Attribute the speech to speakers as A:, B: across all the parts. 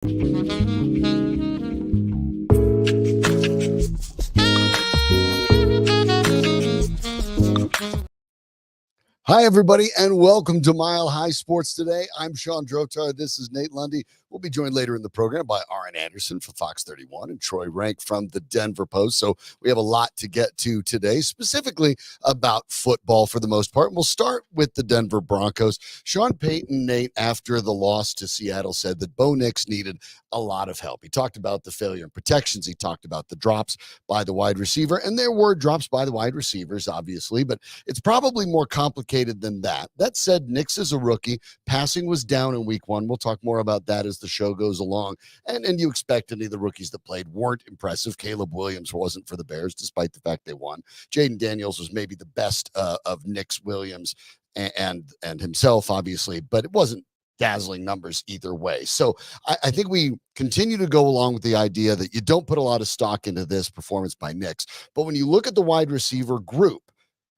A: Hi, everybody, and welcome to Mile High Sports Today. I'm Sean Drotar. This is Nate Lundy. We'll be joined later in the program by Arran Andersen from Fox 31 and Troy Renck from the Denver Post. So we have a lot to get to today, specifically about football for the most part. And we'll start with the Denver Broncos. Sean Payton, Nate, after the loss to Seattle, said that Bo Nix needed a lot of help. He talked about the failure in protections. He talked about the drops by the wide receiver. And there were drops by the wide receivers, obviously, but it's probably more complicated than that. That said, Nix is a rookie. Passing was down in week one. We'll talk more about that as the show goes along. And you expect any of the rookies that played weren't impressive. Caleb Williams wasn't for the Bears, despite the fact they won. Jaden Daniels was maybe the best of Nix, Williams, and himself, obviously, but it wasn't dazzling numbers either way. So I think we continue to go along with the idea that you don't put a lot of stock into this performance by Nix. But when you look at the wide receiver group,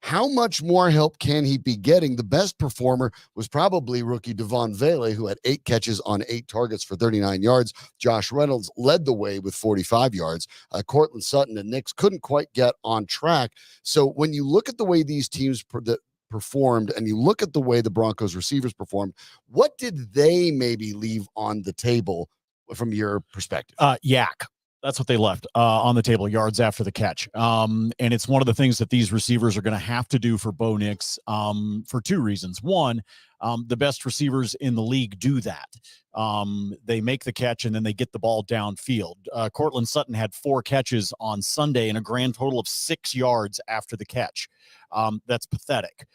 A: how much more help can he be getting? The best performer was probably rookie Devon Vele, who had 8 catches on 8 targets for 39 yards. Josh Reynolds led the way with 45 yards. Courtland Sutton and Nix couldn't quite get on track. So when you look at the way these teams performed and you look at the way the Broncos receivers performed, what did they maybe leave on the table from your perspective?
B: Yak. That's what they left on the table, yards after the catch. And it's one of the things that these receivers are going to have to do for Bo Nix for 2 reasons. One, the best receivers in the league do that. They make the catch and then they get the ball downfield. Courtland Sutton had 4 catches on Sunday and a grand total of 6 yards after the catch. That's pathetic.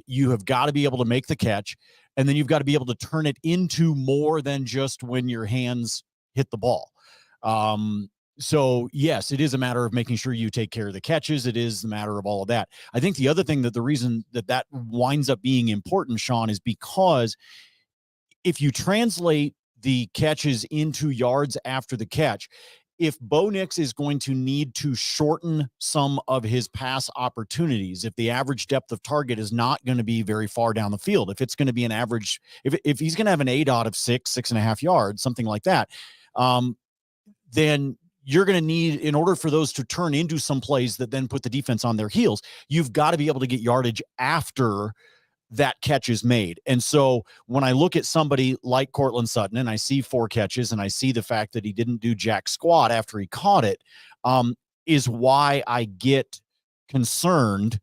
B: You have got to be able to make the catch, and then you've got to be able to turn it into more than just when your hands hit the ball. So yes, it is a matter of making sure you take care of the catches. It is a matter of all of that. I think the other thing that the reason that winds up being important, Sean, is because if you translate the catches into yards after the catch, if Bo Nix is going to need to shorten some of his pass opportunities, if the average depth of target is not going to be very far down the field, if it's going to be an average, if he's going to have an ADOT of 6.5 yards, something like that, then you're going to need, in order for those to turn into some plays that then put the defense on their heels, you've got to be able to get yardage after that catch is made. And so when I look at somebody like Courtland Sutton and I see 4 catches and I see the fact that he didn't do jack squat after he caught it, is why I get concerned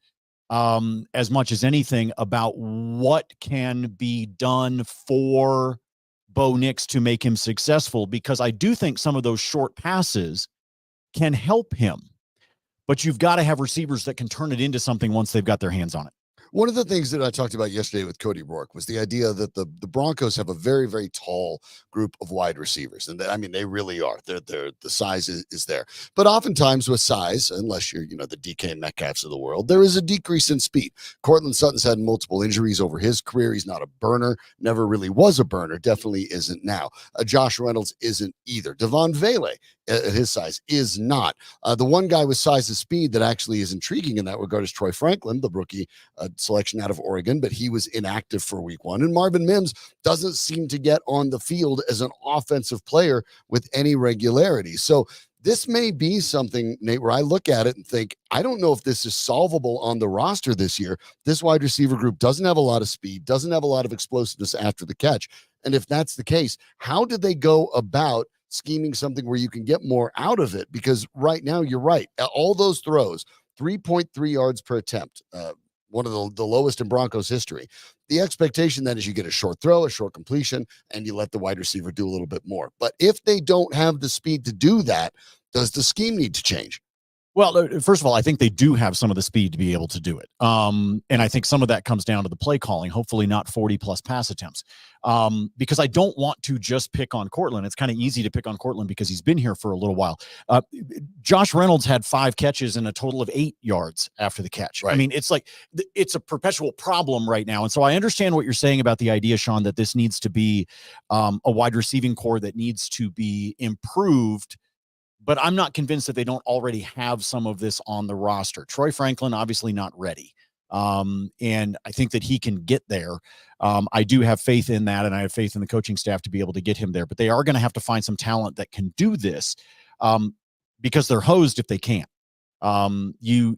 B: as much as anything about what can be done for Bo Nix to make him successful, because I do think some of those short passes can help him, but you've got to have receivers that can turn it into something once they've got their hands on it.
A: One of the things that I talked about yesterday with Cody Rourke was the idea that the Broncos have a very, very tall group of wide receivers. And they really are. The size is there. But oftentimes with size, unless you're, the DK Metcalfs of the world, there is a decrease in speed. Courtland Sutton's had multiple injuries over his career. He's not a burner, never really was a burner, definitely isn't now. Josh Reynolds isn't either. Devon Vele, at his size, is not. The one guy with size and speed that actually is intriguing in that regard is Troy Franklin, the rookie selection out of Oregon, but he was inactive for week 1. And Marvin Mims doesn't seem to get on the field as an offensive player with any regularity. So this may be something, Nate, where I look at it and think, I don't know if this is solvable on the roster this year. This wide receiver group doesn't have a lot of speed, doesn't have a lot of explosiveness after the catch. And if that's the case, how did they go about scheming something where you can get more out of it? Because right now, you're right. All those throws, 3.3 yards per attempt, one of the lowest in Broncos history. The expectation then is you get a short throw, a short completion, and you let the wide receiver do a little bit more. But if they don't have the speed to do that, does the scheme need to change?
B: Well, first of all, I think they do have some of the speed to be able to do it. And I think some of that comes down to the play calling, hopefully not 40-plus pass attempts. Because I don't want to just pick on Courtland. It's kind of easy to pick on Courtland because he's been here for a little while. Josh Reynolds had 5 catches and a total of 8 yards after the catch. Right. I mean, it's like it's a perpetual problem right now. And so I understand what you're saying about the idea, Sean, that this needs to be a wide receiving core that needs to be improved. But I'm not convinced that they don't already have some of this on the roster. Troy Franklin, obviously not ready. And I think that he can get there. I do have faith in that, and I have faith in the coaching staff to be able to get him there. But they are going to have to find some talent that can do this, because they're hosed if they can't. The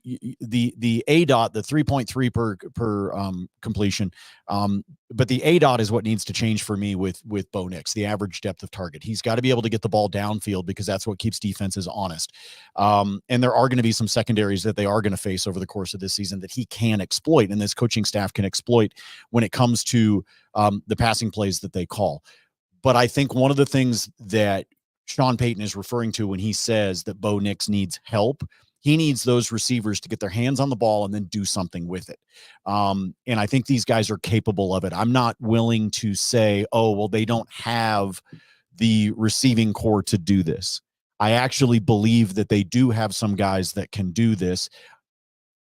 B: ADOT, the 3.3 per completion, but the ADOT is what needs to change for me with Bo Nix, the average depth of target. He's got to be able to get the ball downfield, because that's what keeps defenses honest. And there are going to be some secondaries that they are going to face over the course of this season that he can exploit, and this coaching staff can exploit when it comes to the passing plays that they call. But I think one of the things that Sean Payton is referring to when he says that Bo Nix needs help, he needs those receivers to get their hands on the ball and then do something with it. And I think these guys are capable of it. I'm not willing to say, oh, well, they don't have the receiving core to do this. I actually believe that they do have some guys that can do this.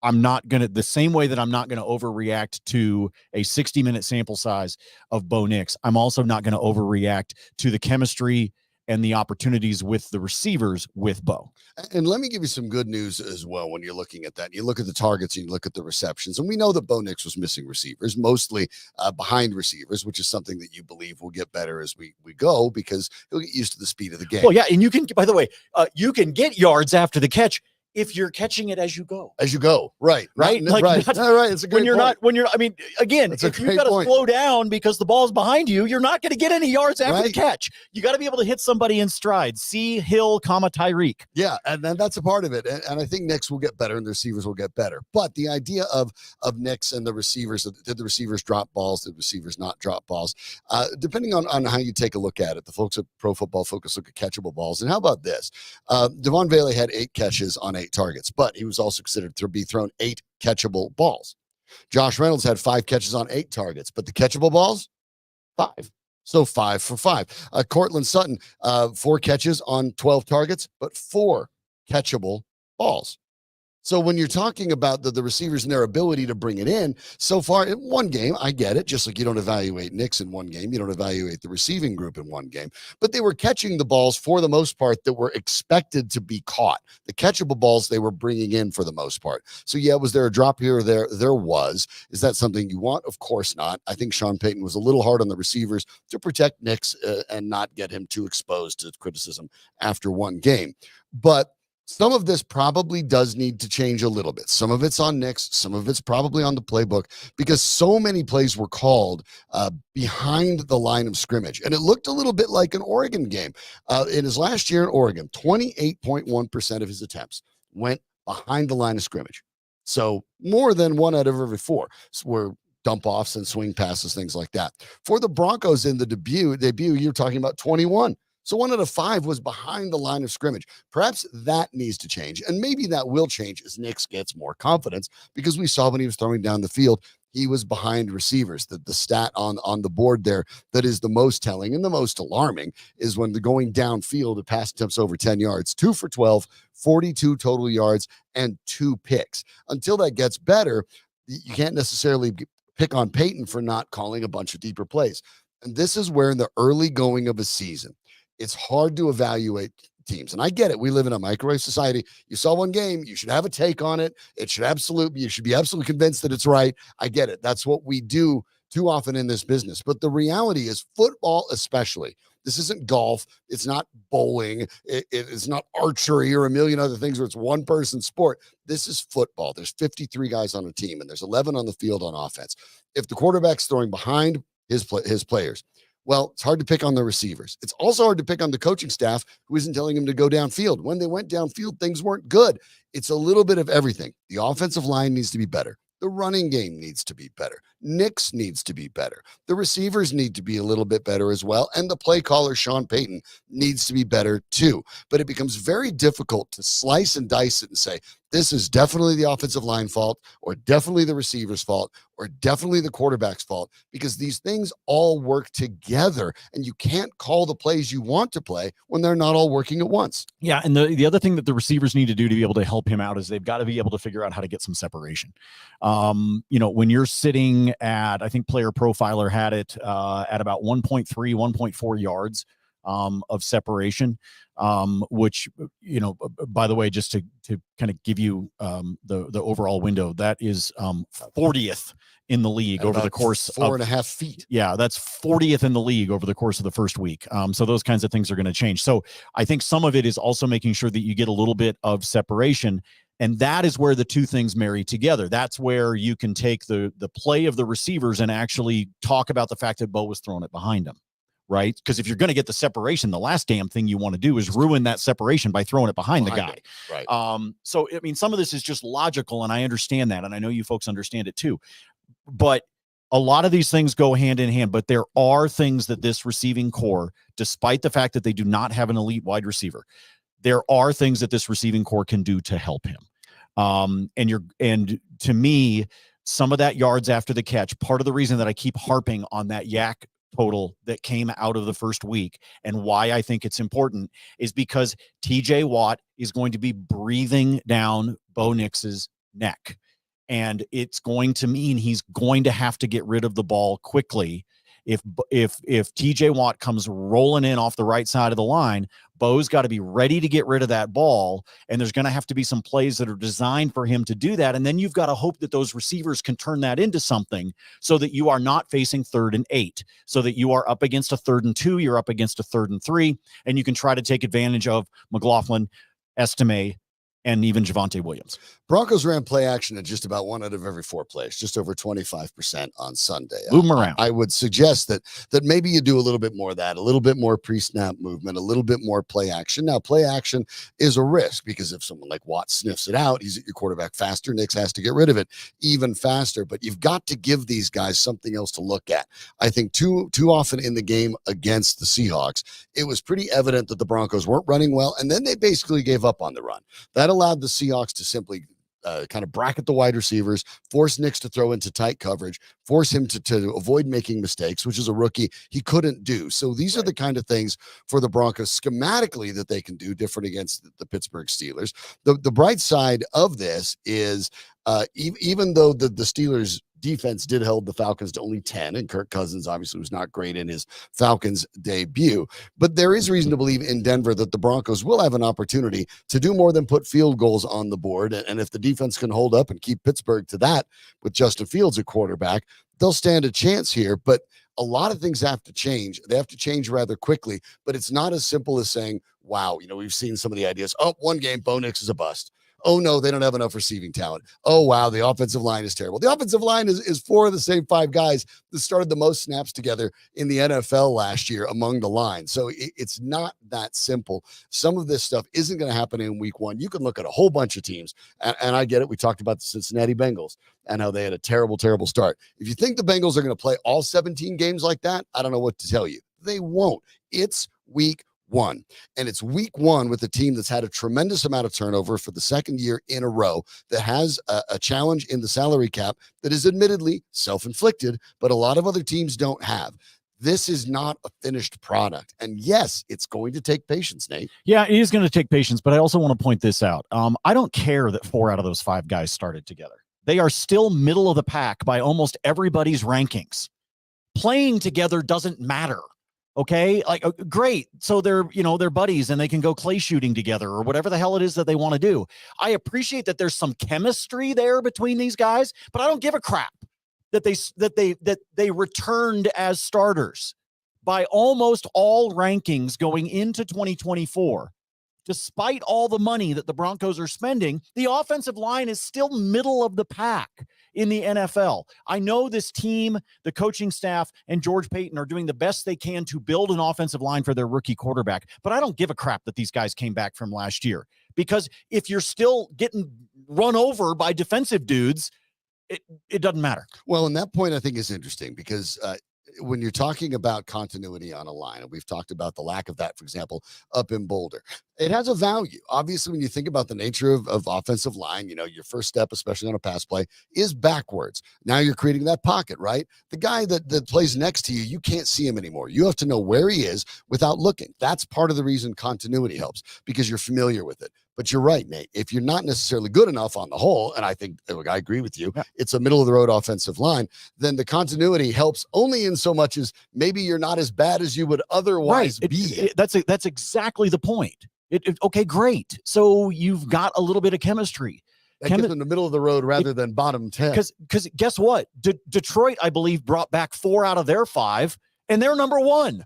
B: I'm not going to, the same way that I'm not going to overreact to a 60-minute sample size of Bo Nix, I'm also not going to overreact to the chemistry and the opportunities with the receivers with Bo.
A: And let me give you some good news as well when you're looking at that. You look at the targets and you look at the receptions. And we know that Bo Nix was missing receivers, mostly behind receivers, which is something that you believe will get better as we go, because he'll get used to the speed of the game.
B: Well, yeah, and you can, by the way, you can get yards after the catch if you're catching it as you go.
A: As you go, right.
B: Right?
A: Not, right. All right. It's a great point.
B: I mean, again, if you've got to slow down because the ball's behind you, you're not going to get any yards after the catch. You got to be able to hit somebody in stride. See Hill, Tyreek.
A: Yeah, and then that's a part of it. And I think Nix will get better and the receivers will get better. But the idea of Nix and the receivers, did the receivers drop balls? Did the receivers not drop balls? Depending on how you take a look at it, the folks at Pro Football Focus look at catchable balls. And how about this? Devon Bailey had 8 catches on 8 targets, but he was also considered to be thrown 8 catchable balls. Josh Reynolds had 5 catches on 8 targets, but the catchable balls, 5. So 5 for 5. Cortland Sutton, 4 catches on 12 targets, but 4 catchable balls. So when you're talking about the receivers and their ability to bring it in, so far in one game, I get it. Just like you don't evaluate Nix in one game, you don't evaluate the receiving group in one game. But they were catching the balls for the most part that were expected to be caught. The catchable balls they were bringing in for the most part. So yeah, was there a drop here or there? There was. Is that something you want? Of course not. I think Sean Payton was a little hard on the receivers to protect Nix and not get him too exposed to criticism after one game. But some of this probably does need to change a little bit. Some of it's on Nix. Some of it's probably on the playbook, because so many plays were called behind the line of scrimmage. And it looked a little bit like an Oregon game. In his last year in Oregon, 28.1% of his attempts went behind the line of scrimmage. So more than 1 out of every 4 were dump offs and swing passes, things like that. For the Broncos in the debut, you're talking about 21. So 1 out of 5 was behind the line of scrimmage. Perhaps that needs to change. And maybe that will change as Nix gets more confidence, because we saw when he was throwing down the field, he was behind receivers. The stat on the board there that is the most telling and the most alarming is when they're going downfield, the pass attempts over 10 yards, 2 for 12, 42 total yards, and 2 picks. Until that gets better, you can't necessarily pick on Payton for not calling a bunch of deeper plays. And this is where in the early going of a season, it's hard to evaluate teams. And I get it. We live in a microwave society. You saw one game, you should have a take on it. You should be absolutely convinced that it's right. I get it. That's what we do too often in this business. But the reality is, football especially, this isn't golf. It's not bowling. It's not archery or a million other things where it's one person sport. This is football. There's 53 guys on a team and there's 11 on the field on offense. If the quarterback's throwing behind his players, well, it's hard to pick on the receivers. It's also hard to pick on the coaching staff who isn't telling him to go downfield. When they went downfield, things weren't good. It's a little bit of everything. The offensive line needs to be better. The running game needs to be better. Nix needs to be better. The receivers need to be a little bit better as well. And the play caller, Sean Payton, needs to be better too. But it becomes very difficult to slice and dice it and say, this is definitely the offensive line fault, or definitely the receiver's fault, or definitely the quarterback's fault, because these things all work together and you can't call the plays you want to play when they're not all working at once.
B: Yeah. And the other thing that the receivers need to do to be able to help him out is they've got to be able to figure out how to get some separation. When you're sitting at, I think Player Profiler had it at about 1.3, 1.4 yards of separation, which, by the way, just to kind of give you the overall window, that is 40th in the league over the course of
A: 4.5 feet.
B: Yeah, that's 40th in the league over the course of the first week. So those kinds of things are going to change. So I think some of it is also making sure that you get a little bit of separation. And that is where the two things marry together. That's where you can take the play of the receivers and actually talk about the fact that Bo was throwing it behind him, right? Because if you're going to get the separation, the last damn thing you want to do is ruin that separation by throwing it behind the guy.
A: Right.
B: So, I mean, some of this is just logical, and I understand that, and I know you folks understand it too. But a lot of these things go hand in hand, but there are things that this receiving core, despite the fact that they do not have an elite wide receiver, there are things that this receiving core can do to help him. And to me, some of that yards after the catch, part of the reason that I keep harping on that yak total that came out of the first week and why I think it's important is because TJ Watt is going to be breathing down Bo Nix's neck. And it's going to mean he's going to have to get rid of the ball quickly. If TJ Watt comes rolling in off the right side of the line, Bo's got to be ready to get rid of that ball. And there's going to have to be some plays that are designed for him to do that. And then you've got to hope that those receivers can turn that into something so that you are not facing 3rd and 8, so that you are up against a 3rd and 2, you're up against a 3rd and 3, and you can try to take advantage of McLaughlin, Estime, and even Javonte Williams.
A: Broncos ran play action at just about 1 out of every 4 plays, just over 25% on Sunday.
B: Move them around.
A: I would suggest that maybe you do a little bit more of that, a little bit more pre-snap movement, a little bit more play action. Now, play action is a risk because if someone like Watt sniffs it out, he's at your quarterback faster. Nix has to get rid of it even faster. But you've got to give these guys something else to look at. I think too often in the game against the Seahawks, it was pretty evident that the Broncos weren't running well, and then they basically gave up on the run. That allowed the Seahawks to simply kind of bracket the wide receivers, force Nix to throw into tight coverage, force him to avoid making mistakes, which is a rookie he couldn't do. So these are the kind of things for the Broncos schematically that they can do different against the Pittsburgh Steelers. The bright side of this is even though the Steelers defense did hold the Falcons to only 10, and Kirk Cousins obviously was not great in his Falcons debut, but there is reason to believe in Denver that the Broncos will have an opportunity to do more than put field goals on the board. And if the defense can hold up and keep Pittsburgh to that with Justin Fields at quarterback, they'll stand a chance here. But a lot of things have to change. They have to change rather quickly, but it's not as simple as saying, wow, we've seen some of the ideas. Oh, one game, Bo Nix is a bust. Oh, no, they don't have enough receiving talent. Oh, wow, the offensive line is terrible. The offensive line is 4 of the same 5 guys that started the most snaps together in the NFL last year among the line. So it's not that simple. Some of this stuff isn't going to happen in week 1. You can look at a whole bunch of teams, and I get it. We talked about the Cincinnati Bengals and how they had a terrible, terrible start. If you think the Bengals are going to play all 17 games like that, I don't know what to tell you. They won't. It's week 1. And it's week 1 with a team that's had a tremendous amount of turnover for the second year in a row, that has a challenge in the salary cap that is admittedly self-inflicted, but a lot of other teams don't have. This is not a finished product. And yes, it's going to take patience, Nate.
B: Yeah, it is going to take patience, but I also want to point this out. I don't care that 4 out of those 5 guys started together. They are still middle of the pack by almost everybody's rankings. Playing together doesn't matter. Okay, like great. So they're buddies and they can go clay shooting together or whatever the hell it is that they want to do. I appreciate that there's some chemistry there between these guys, but I don't give a crap that they returned as starters by almost all rankings going into 2024. Despite all the money that the Broncos are spending, the offensive line is still middle of the pack in the NFL. I know this team, the coaching staff, and George Payton are doing the best they can to build an offensive line for their rookie quarterback, but I don't give a crap that these guys came back from last year, because if you're still getting run over by defensive dudes, it doesn't matter.
A: Well, and that point I think is interesting because when you're talking about continuity on a line, and we've talked about the lack of that, for example, up in Boulder, it has a value. Obviously, when you think about the nature of offensive line, your first step, especially on a pass play, is backwards. Now you're creating that pocket, right? The guy that plays next to you, you can't see him anymore. You have to know where he is without looking. That's part of the reason continuity helps, because you're familiar with it. But you're right, Nate. If you're not necessarily good enough on the whole, and I think I agree with you,
B: Yeah.
A: it's a middle of the road offensive line, then the continuity helps only in so much as maybe you're not as bad as you would otherwise be.
B: That's exactly the point. Okay, great. So you've got a little bit of chemistry.
A: That gets in the middle of the road rather than bottom 10.
B: Because guess what? Detroit, I believe, brought back 4 out of their 5, and they're number 1.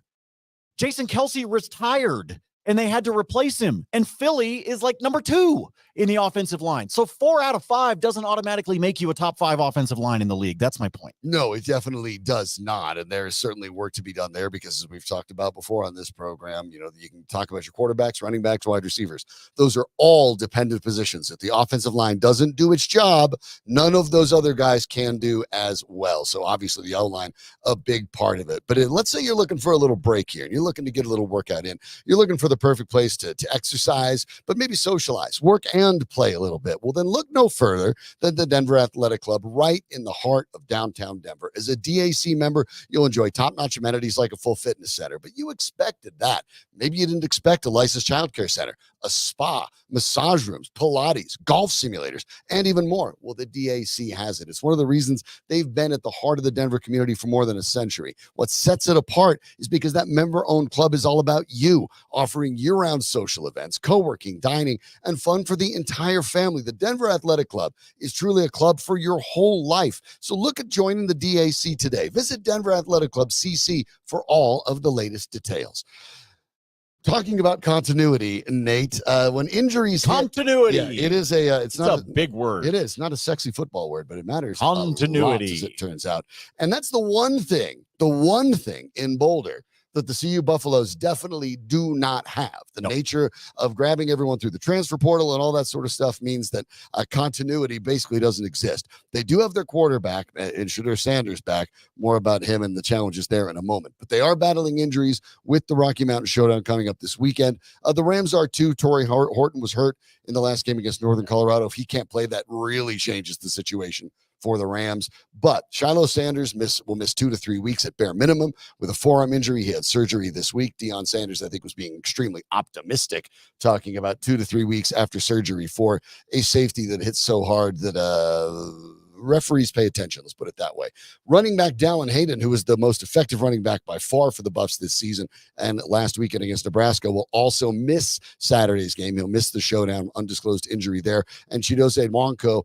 B: Jason Kelce retired, and they had to replace him. And Philly is like number 2 in the offensive line. So 4 out of 5 doesn't automatically make you a top 5 offensive line in the league. That's my point.
A: No, it definitely does not. And there is certainly work to be done there because, as we've talked about before on this program, you can talk about your quarterbacks, running backs, wide receivers. Those are all dependent positions. If the offensive line doesn't do its job, none of those other guys can do as well. So obviously the O-line, a big part of it. But let's say you're looking for a little break here and you're looking to get a little workout in. You're looking for the perfect place to exercise, but maybe socialize, work and play a little bit. Well, then look no further than the Denver Athletic Club right in the heart of downtown Denver. As a DAC member, you'll enjoy top-notch amenities like a full fitness center, but you expected that. Maybe you didn't expect a licensed childcare center, a spa, massage rooms, Pilates, golf simulators, and even more. Well, the DAC has it. It's one of the reasons they've been at the heart of the Denver community for more than a century. What sets it apart is because that member-owned club is all about you, offering year-round social events, co-working, dining, and fun for the entire family. The Denver Athletic Club is truly a club for your whole life. So look at joining the DAC today. Visit Denver Athletic Club CC for all of the latest details. Talking about continuity, Nate, when injuries
B: continuity,
A: it is it's not a
B: big word.
A: It is not a sexy football word, but it matters
B: continuity,
A: a lot, as it turns out. And that's the one thing in Boulder that the CU Buffaloes definitely do not have. The nature of grabbing everyone through the transfer portal and all that sort of stuff means that continuity basically doesn't exist. They do have their quarterback, and Shedeur Sanders back. More about him and the challenges there in a moment. But they are battling injuries with the Rocky Mountain Showdown coming up this weekend. The Rams are too. Torrey Horton was hurt in the last game against Northern Colorado. If he can't play, that really changes the situation for the Rams. But Shiloh Sanders will miss 2 to 3 weeks at bare minimum with a forearm injury. He had surgery this week. Deion Sanders, I think, was being extremely optimistic, talking about 2 to 3 weeks after surgery for a safety that hits so hard that referees pay attention. Let's put it that way. Running back Dallin Hayden, who was the most effective running back by far for the Buffs this season and last weekend against Nebraska, will also miss Saturday's game. He'll miss the showdown, undisclosed injury there. And Chidozie Nwankwo,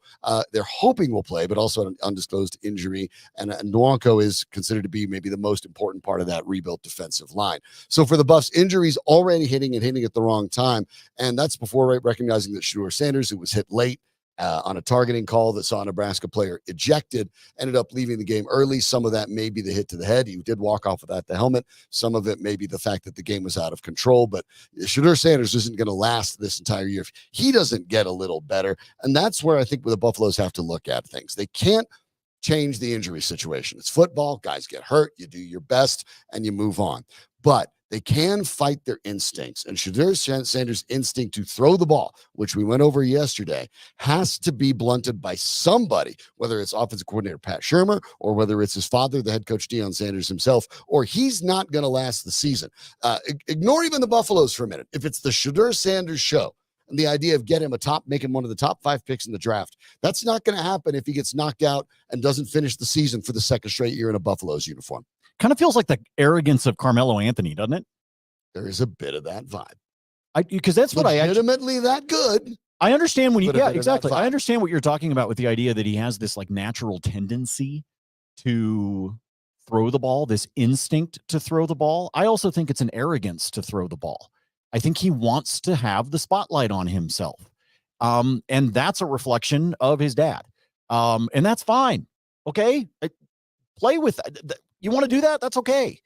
A: they're hoping will play, but also an undisclosed injury. And Nwankwo is considered to be maybe the most important part of that rebuilt defensive line. So for the Buffs, injuries already hitting at the wrong time. And that's before recognizing that Shedeur Sanders, who was hit late, on a targeting call that saw a Nebraska player ejected, ended up leaving the game early. Some of that may be the hit to the head. He did walk off without the helmet. Some of it may be the fact that the game was out of control. But Shedeur Sanders isn't going to last this entire year if he doesn't get a little better. And that's where I think the Buffaloes have to look at things. They can't change the injury situation. It's football. Guys get hurt. You do your best and you move on. But they can fight their instincts. And Shedeur Sanders' instinct to throw the ball, which we went over yesterday, has to be blunted by somebody, whether it's offensive coordinator Pat Shurmur or whether it's his father, the head coach Deion Sanders himself, or he's not going to last the season. Ignore even the Buffaloes for a minute. If it's the Shedeur Sanders show, and the idea of making one of the top 5 picks in the draft, that's not going to happen if he gets knocked out and doesn't finish the season for the second straight year in a Buffaloes uniform.
B: Kind of feels like the arrogance of Carmelo Anthony, doesn't it?
A: There is a bit of that vibe.
B: Because that's what
A: legitimately that good.
B: I understand when exactly. I understand what you're talking about with the idea that he has this like natural tendency to throw the ball, this instinct to throw the ball. I also think it's an arrogance to throw the ball. I think he wants to have the spotlight on himself. And that's a reflection of his dad. And that's fine. Okay. Play with that. You want to do that? That's okay.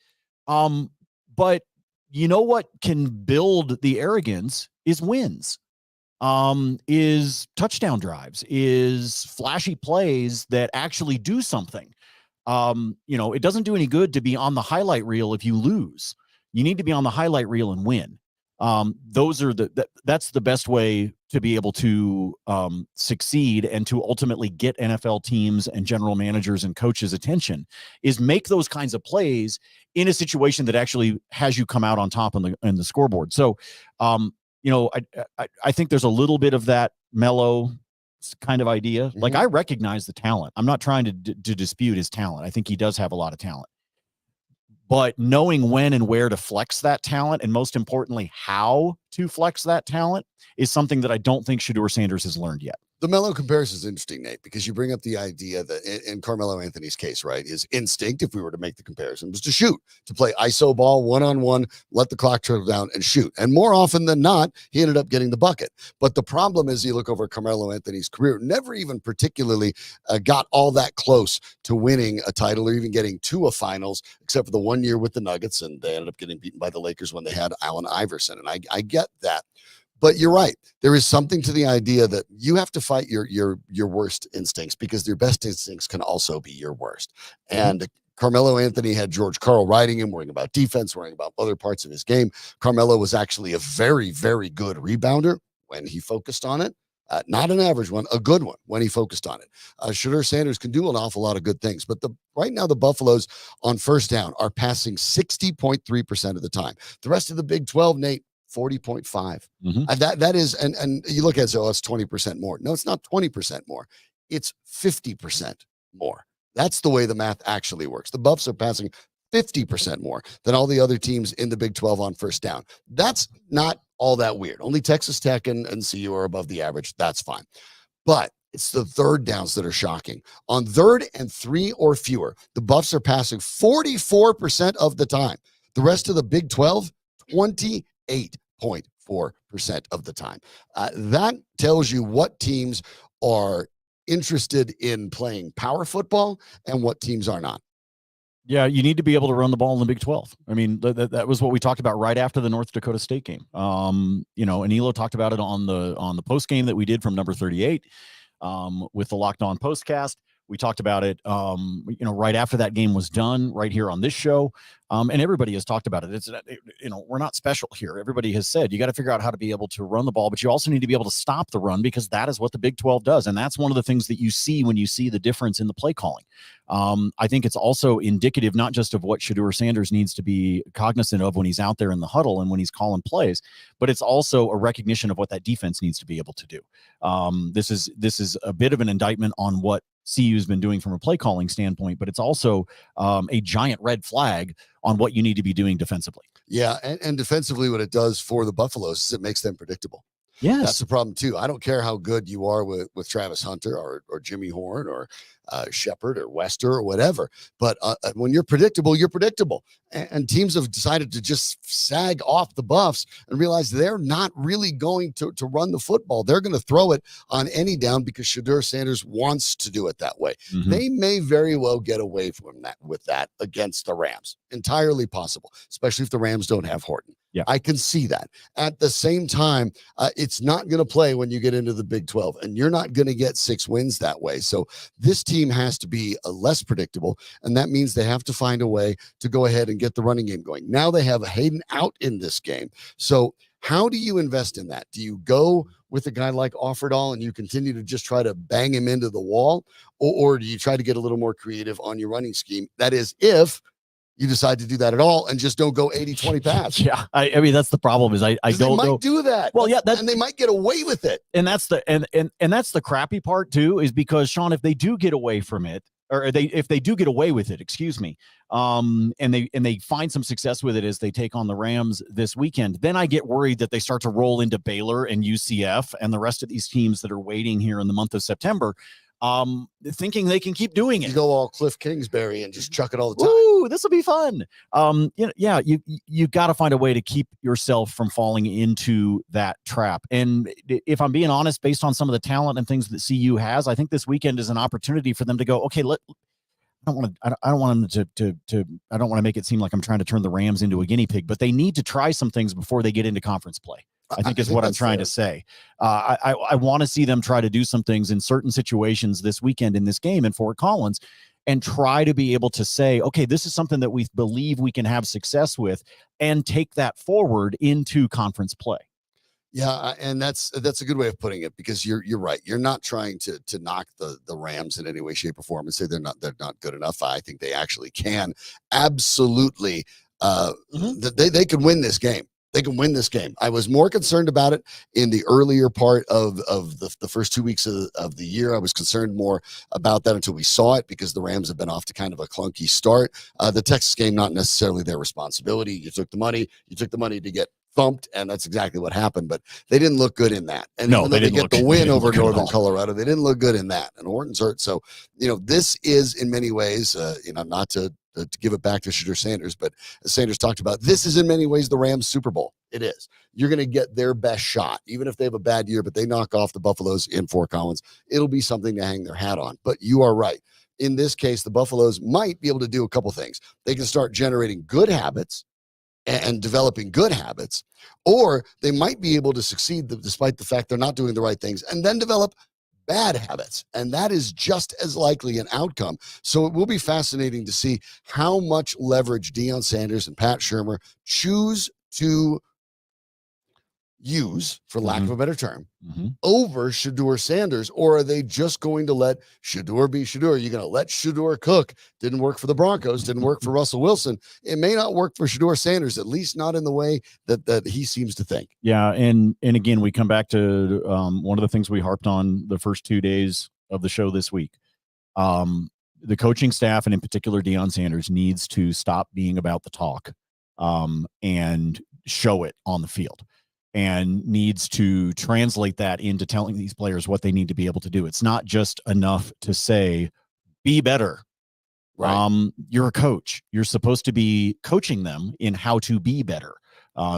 B: But you know what can build the arrogance is wins, is touchdown drives, is flashy plays that actually do something. It doesn't do any good to be on the highlight reel if you lose. You need to be on the highlight reel and win. That's the best way to be able to succeed and to ultimately get NFL teams and general managers and coaches' attention, is make those kinds of plays in a situation that actually has you come out on top in the scoreboard. So I think there's a little bit of that mellow kind of idea. Like, I recognize the talent. I'm not trying to dispute his talent. I think he does have a lot of talent. But knowing when and where to flex that talent, and most importantly, how to flex that talent, is something that I don't think Shedeur Sanders has learned yet.
A: The mellow comparison is interesting, Nate, because you bring up the idea that in Carmelo Anthony's case, right, his instinct, if we were to make the comparison, was to shoot, to play ISO ball one-on-one, let the clock turn down and shoot. And more often than not, he ended up getting the bucket. But the problem is, you look over Carmelo Anthony's career, never even particularly got all that close to winning a title or even getting to a finals, except for the 1 year with the Nuggets, and they ended up getting beaten by the Lakers when they had Allen Iverson. And I get that. But you're right. There is something to the idea that you have to fight your worst instincts, because your best instincts can also be your worst. And Carmelo Anthony had George Karl riding him, worrying about defense, worrying about other parts of his game. Carmelo was actually a very, very good rebounder when he focused on it. Not an average one, a good one when he focused on it. Shedeur Sanders can do an awful lot of good things, but right now the Buffaloes on first down are passing 60.3% of the time. The rest of the Big 12, Nate, 40.5. That is, and you look at it, so it's 20% more. No, it's not 20% more. It's 50% more. That's the way the math actually works. The Buffs are passing 50% more than all the other teams in the Big 12 on first down. That's not all that weird. Only Texas Tech and CU are above the average. That's fine. But it's the third downs that are shocking. On 3rd and 3 or fewer, the Buffs are passing 44% of the time. The rest of the Big 12, 28.4% of the time. That tells you what teams are interested in playing power football and what teams are not.
B: Yeah, you need to be able to run the ball in the Big 12. I mean, that was what we talked about right after the North Dakota State game. And Elo talked about it on the post game that we did from number 38 with the Locked On Postcast. We talked about it, right after that game was done, right here on this show. And everybody has talked about it. We're not special here. Everybody has said you got to figure out how to be able to run the ball, but you also need to be able to stop the run, because that is what the Big 12 does. And that's one of the things that you see when you see the difference in the play calling. I think it's also indicative not just of what Shedeur Sanders needs to be cognizant of when he's out there in the huddle and when he's calling plays, but it's also a recognition of what that defense needs to be able to do. This is a bit of an indictment on what CU's been doing from a play calling standpoint, but it's also a giant red flag on what you need to be doing defensively.
A: Yeah, and defensively, what it does for the Buffaloes is it makes them predictable.
B: Yes.
A: That's the problem too. I don't care how good you are with Travis Hunter or Jimmy Horn or Shepard or Wester or whatever. But when you're predictable, you're predictable. And teams have decided to just sag off the Buffs and realize they're not really going to run the football. They're going to throw it on any down because Shedeur Sanders wants to do it that way. They may very well get away from that with that against the Rams. Entirely possible, especially if the Rams don't have Horton.
B: Yeah,
A: I can see that. At the same time, it's not going to play when you get into the Big 12, and you're not going to get 6 wins that way. So this team has to be less predictable, and that means they have to find a way to go ahead and get the running game going. Now they have Hayden out in this game. So how do you invest in that? Do you go with a guy like Offerdahl and you continue to just try to bang him into the wall, or do you try to get a little more creative on your running scheme? That is, if you decide to do that at all and just don't go 80-20 pass.
B: Yeah. I mean, that's the problem is I don't know.
A: They might do that.
B: Well, yeah.
A: And they might get away with it.
B: And that's and that's the crappy part too, is because, Sean, if they do get away from it, or if they do get away with it, excuse me, and they find some success with it as they take on the Rams this weekend, then I get worried that they start to roll into Baylor and UCF and the rest of these teams that are waiting here in the month of September, thinking they can keep doing it.
A: You go all Cliff Kingsbury and just chuck it all the time.
B: Ooh, this will be fun. You got to find a way to keep yourself from falling into that trap. And if I'm being honest, based on some of the talent and things that CU has, I think this weekend is an opportunity for them to go, okay, I don't want to make it seem like I'm trying to turn the Rams into a guinea pig, but they need to try some things before they get into conference play. I think is what I'm trying to say. I want to see them try to do some things in certain situations this weekend in this game in Fort Collins and try to be able to say, okay, this is something that we believe we can have success with, and take that forward into conference play.
A: Yeah, and that's a good way of putting it, because you're right. You're not trying to knock the Rams in any way, shape, or form and say they're not good enough. I think they actually can absolutely they could win this game. They can win this game. I was more concerned about it in the earlier part of the first 2 weeks of the year. I was concerned more about that until we saw it, because the Rams have been off to kind of a clunky start. The Texas game, not necessarily their responsibility. You took the money to get thumped, and that's exactly what happened. But they didn't look good in that. And
B: no,
A: even though
B: they
A: get the win over Northern Colorado, they didn't look good in that. And Orton's hurt. So, this is in many ways, not to give it back to Shedeur Sanders, but as Sanders talked about, this is in many ways the Rams Super Bowl. It is. You're going to get their best shot, even if they have a bad year, but they knock off the Buffaloes in Fort Collins. It'll be something to hang their hat on. But you are right. In this case, the Buffaloes might be able to do a couple things. They can start generating good habits and developing good habits, or they might be able to succeed despite the fact they're not doing the right things, and then develop bad habits. And that is just as likely an outcome. So it will be fascinating to see how much leverage Deion Sanders and Pat Shurmur choose to use, for lack of a better term, over Shedeur Sanders, or are they just going to let Shedeur be Shedeur? You're going to let Shedeur cook. Didn't work for the Broncos, didn't work for Russell Wilson. It may not work for Shedeur Sanders, at least not in the way that he seems to think.
B: Yeah, and again, we come back to one of the things we harped on the first 2 days of the show this week. The coaching staff, and in particular Deion Sanders, needs to stop being about the talk and show it on the field, and needs to translate that into telling these players what they need to be able to do. It's not just enough to say, be better. Right. You're a coach. You're supposed to be coaching them in how to be better.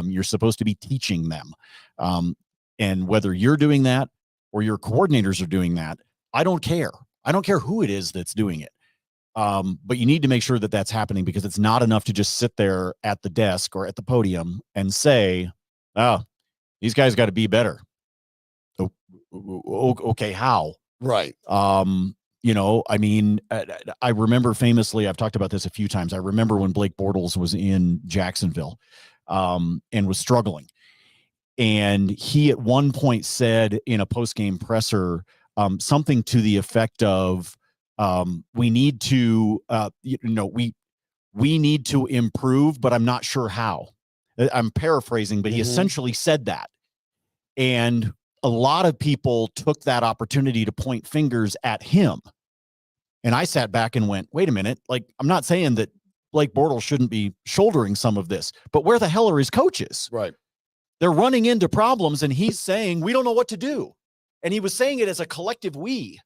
B: You're supposed to be teaching them. And whether you're doing that or your coordinators are doing that, I don't care. I don't care who it is that's doing it. But you need to make sure that that's happening, because it's not enough to just sit there at the desk or at the podium and say, oh, these guys got to be better. Okay, how?
A: Right.
B: I remember famously, I've talked about this a few times. I remember when Blake Bortles was in Jacksonville and was struggling. And he at one point said in a post-game presser something to the effect of, we need to, we need to improve, but I'm not sure how. I'm paraphrasing, but he essentially said that. And a lot of people took that opportunity to point fingers at him. And I sat back and went, wait a minute. Like, I'm not saying that Blake Bortles shouldn't be shouldering some of this, but where the hell are his coaches?
A: Right.
B: They're running into problems, and he's saying, we don't know what to do. And he was saying it as a collective we,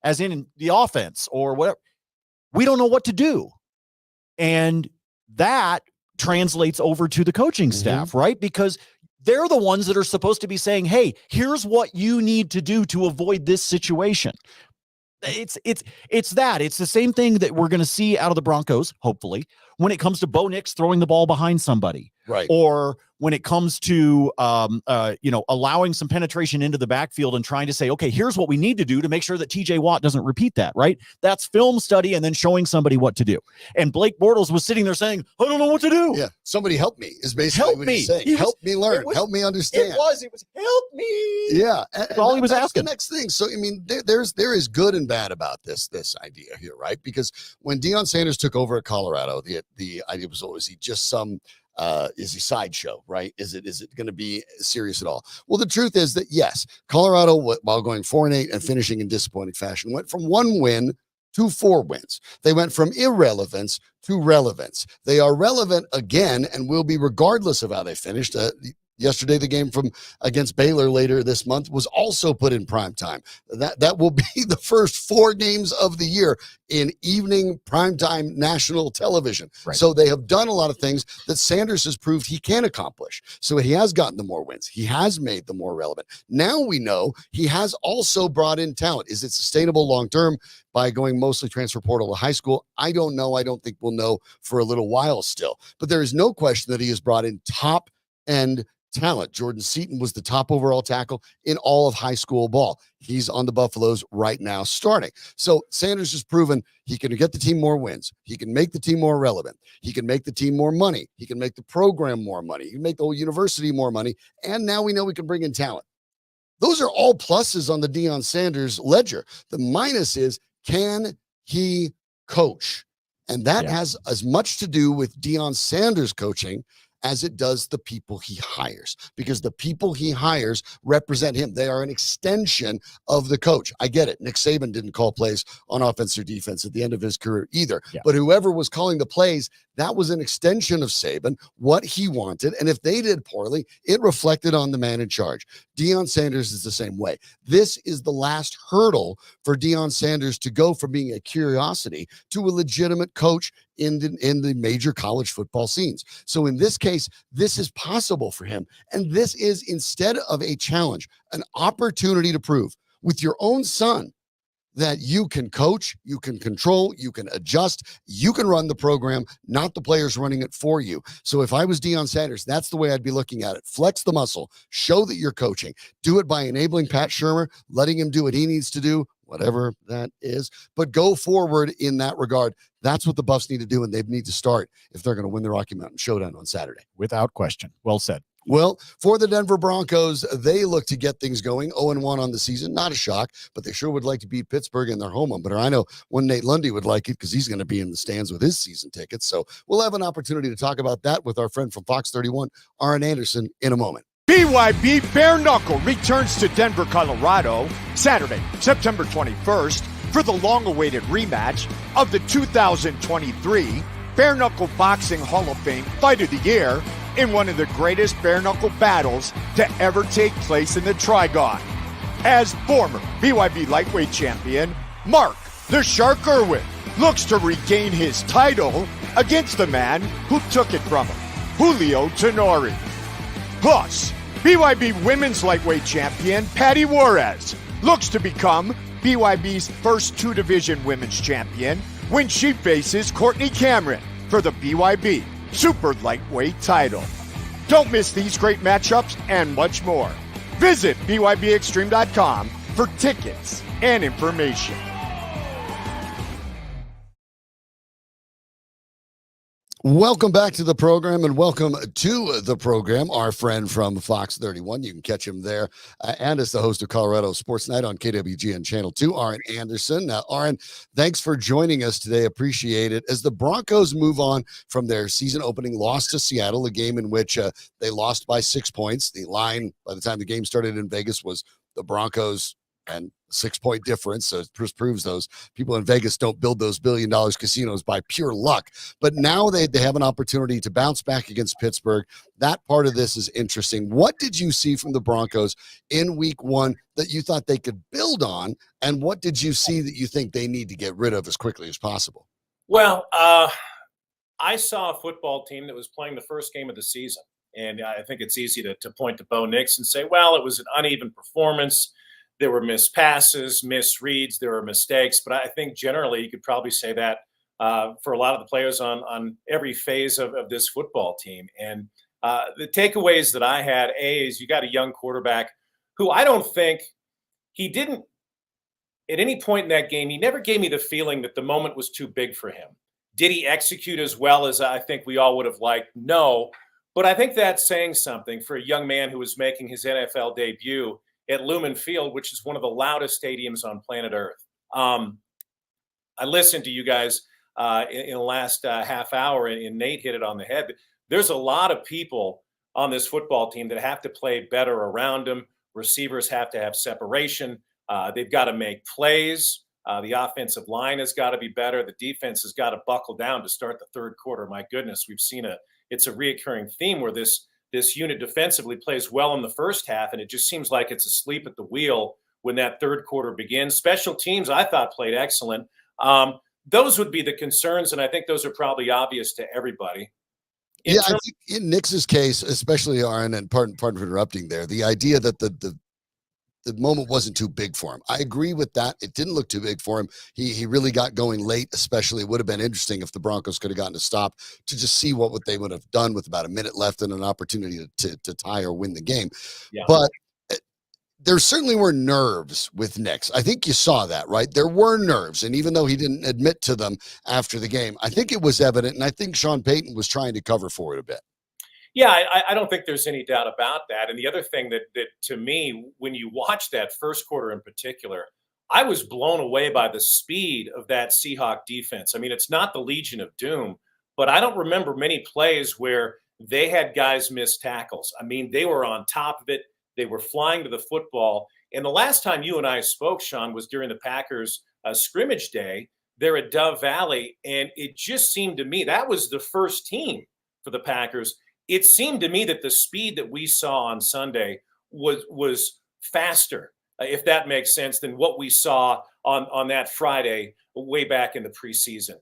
B: as in the offense or whatever. We don't know what to do. And that translates over to the coaching staff, right? Because they're the ones that are supposed to be saying, hey, here's what you need to do to avoid this situation. It's the same thing that we're going to see out of the Broncos, hopefully, when it comes to Bo Nix throwing the ball behind somebody,
A: right?
B: Or when it comes to, allowing some penetration into the backfield and trying to say, okay, here's what we need to do to make sure that TJ Watt doesn't repeat that, right? That's film study and then showing somebody what to do. And Blake Bortles was sitting there saying, I don't know what to do.
A: Yeah. Somebody help me is basically what he's saying. Help me learn. Help me understand.
B: It was help me.
A: Yeah.
B: That's all he was asking.
A: The next thing. So, I mean, there is good and bad about this idea here, right? Because when Deion Sanders took over at Colorado, the idea was, is he just some, is he sideshow, right? Is it going to be serious at all? Well, the truth is that yes, Colorado, while going 4-8 and finishing in disappointing fashion, went from 1 win to 4 wins. They went from irrelevance to relevance. They are relevant again and will be regardless of how they finished. Yesterday, the game against Baylor later this month was also put in prime time. That will be the first 4 games of the year in evening primetime national television. Right. So they have done a lot of things that Sanders has proved he can accomplish. So he has gotten the more wins. He has made them more relevant. Now we know he has also brought in talent. Is it sustainable long-term by going mostly transfer portal to high school? I don't know. I don't think we'll know for a little while still. But there is no question that he has brought in top-end talent. Jordan Seaton was the top overall tackle in all of high school ball. He's on the Buffaloes right now starting. So Sanders has proven he can get the team more wins. He can make the team more relevant. He can make the team more money. He can make the program more money. He can make the whole university more money. And now we know we can bring in talent. Those are all pluses on the Deion Sanders ledger. The minus is, can he coach? And that has as much to do with Deion Sanders coaching as it does the people he hires, because the people he hires represent him. They are an extension of the coach. I get it. Nick Saban didn't call plays on offense or defense at the end of his career either.
B: Yeah.
A: But whoever was calling the plays, that was an extension of Saban, what he wanted. And if they did poorly, it reflected on the man in charge. Deion Sanders is the same way. This is the last hurdle for Deion Sanders to go from being a curiosity to a legitimate coach in the major college football scenes. So in this case, this is possible for him. And this is, instead of a challenge, an opportunity to prove with your own son that you can coach, you can control, you can adjust, you can run the program, not the players running it for you. So if I was Deion Sanders, that's the way I'd be looking at it. Flex the muscle, show that you're coaching, do it by enabling Pat Shurmur, letting him do what he needs to do, whatever that is, but go forward in that regard. That's what the Buffs need to do, and they need to start if they're going to win the Rocky Mountain Showdown on Saturday.
B: Without question. Well said.
A: Well, for the Denver Broncos, they look to get things going. 0-1 on the season. Not a shock, but they sure would like to beat Pittsburgh in their home opener. I know one Nate Lundy would like it because he's going to be in the stands with his season tickets. So we'll have an opportunity to talk about that with our friend from Fox 31, Arran Andersen, in a moment.
C: BYB Bare Knuckle returns to Denver, Colorado, Saturday, September 21st, for the long-awaited rematch of the 2023 Bare Knuckle Boxing Hall of Fame Fight of the Year in one of the greatest bare knuckle battles to ever take place in the Trigon. As former BYB lightweight champion, Mark the Shark Irwin looks to regain his title against the man who took it from him, Julio Tenori. Plus, BYB women's lightweight champion Patty Juarez looks to become BYB's first two-division women's champion when she faces Courtney Cameron for the BYB Super Lightweight title. Don't miss these great matchups and much more. Visit BYBExtreme.com for tickets and information.
A: Welcome back to the program, and welcome to the program, our friend from Fox 31. You can catch him there and as the host of Colorado Sports Night on KWGN Channel 2, Arran Andersen. Now, Arran, thanks for joining us today. Appreciate it. As the Broncos move on from their season opening loss to Seattle, a game in which they lost by 6 points. The line, by the time the game started in Vegas, was the Broncos and 6-point difference. So it proves those people in Vegas don't build those $1 billion casinos by pure luck. But now they have an opportunity to bounce back against Pittsburgh. That part of this is interesting. What did you see from the Broncos in week one that you thought they could build on? And what did you see that you think they need to get rid of as quickly as possible?
D: Well, I saw a football team that was playing the first game of the season. And I think it's easy to point to Bo Nix and say, well, it was an uneven performance. There were missed passes, misreads, there were mistakes. But I think generally you could probably say that for a lot of the players on every phase of this football team. And the takeaways that I had, is you got a young quarterback who I don't think he didn't at any point in that game, he never gave me the feeling that the moment was too big for him. Did he execute as well as I think we all would have liked? No. But I think that's saying something for a young man who was making his NFL debut at Lumen Field, which is one of the loudest stadiums on planet Earth. I listened to you guys in the last half hour, and Nate hit it on the head. There's a lot of people on this football team that have to play better around them. Receivers have to have separation. They've got to make plays. The offensive line has got to be better. The defense has got to buckle down to start the third quarter. My goodness, we've seen it's a reoccurring theme where this unit defensively plays well in the first half, and it just seems like it's asleep at the wheel when that third quarter begins. Special teams, I thought, played excellent. Those would be the concerns, and I think those are probably obvious to everybody.
A: I think in Nix's case, especially, Arran, and pardon for interrupting there, the idea that the moment wasn't too big for him. I agree with that. It didn't look too big for him. He really got going late, especially. It would have been interesting if the Broncos could have gotten a stop to just see what they would have done with about a minute left and an opportunity to tie or win the game. Yeah. But there certainly were nerves with Nix. I think you saw that, right? There were nerves. And even though he didn't admit to them after the game, I think it was evident. And I think Sean Payton was trying to cover for it a bit.
D: Yeah, I don't think there's any doubt about that. And the other thing that to me, when you watch that first quarter in particular, I was blown away by the speed of that Seahawk defense. I mean, it's not the Legion of Doom, but I don't remember many plays where they had guys miss tackles. I mean, they were on top of it. They were flying to the football. And the last time you and I spoke, Sean, was during the Packers scrimmage day there at Dove Valley. And it just seemed to me that was the first team for the Packers. It seemed to me that the speed that we saw on Sunday was faster, if that makes sense, than what we saw on that Friday way back in the preseason.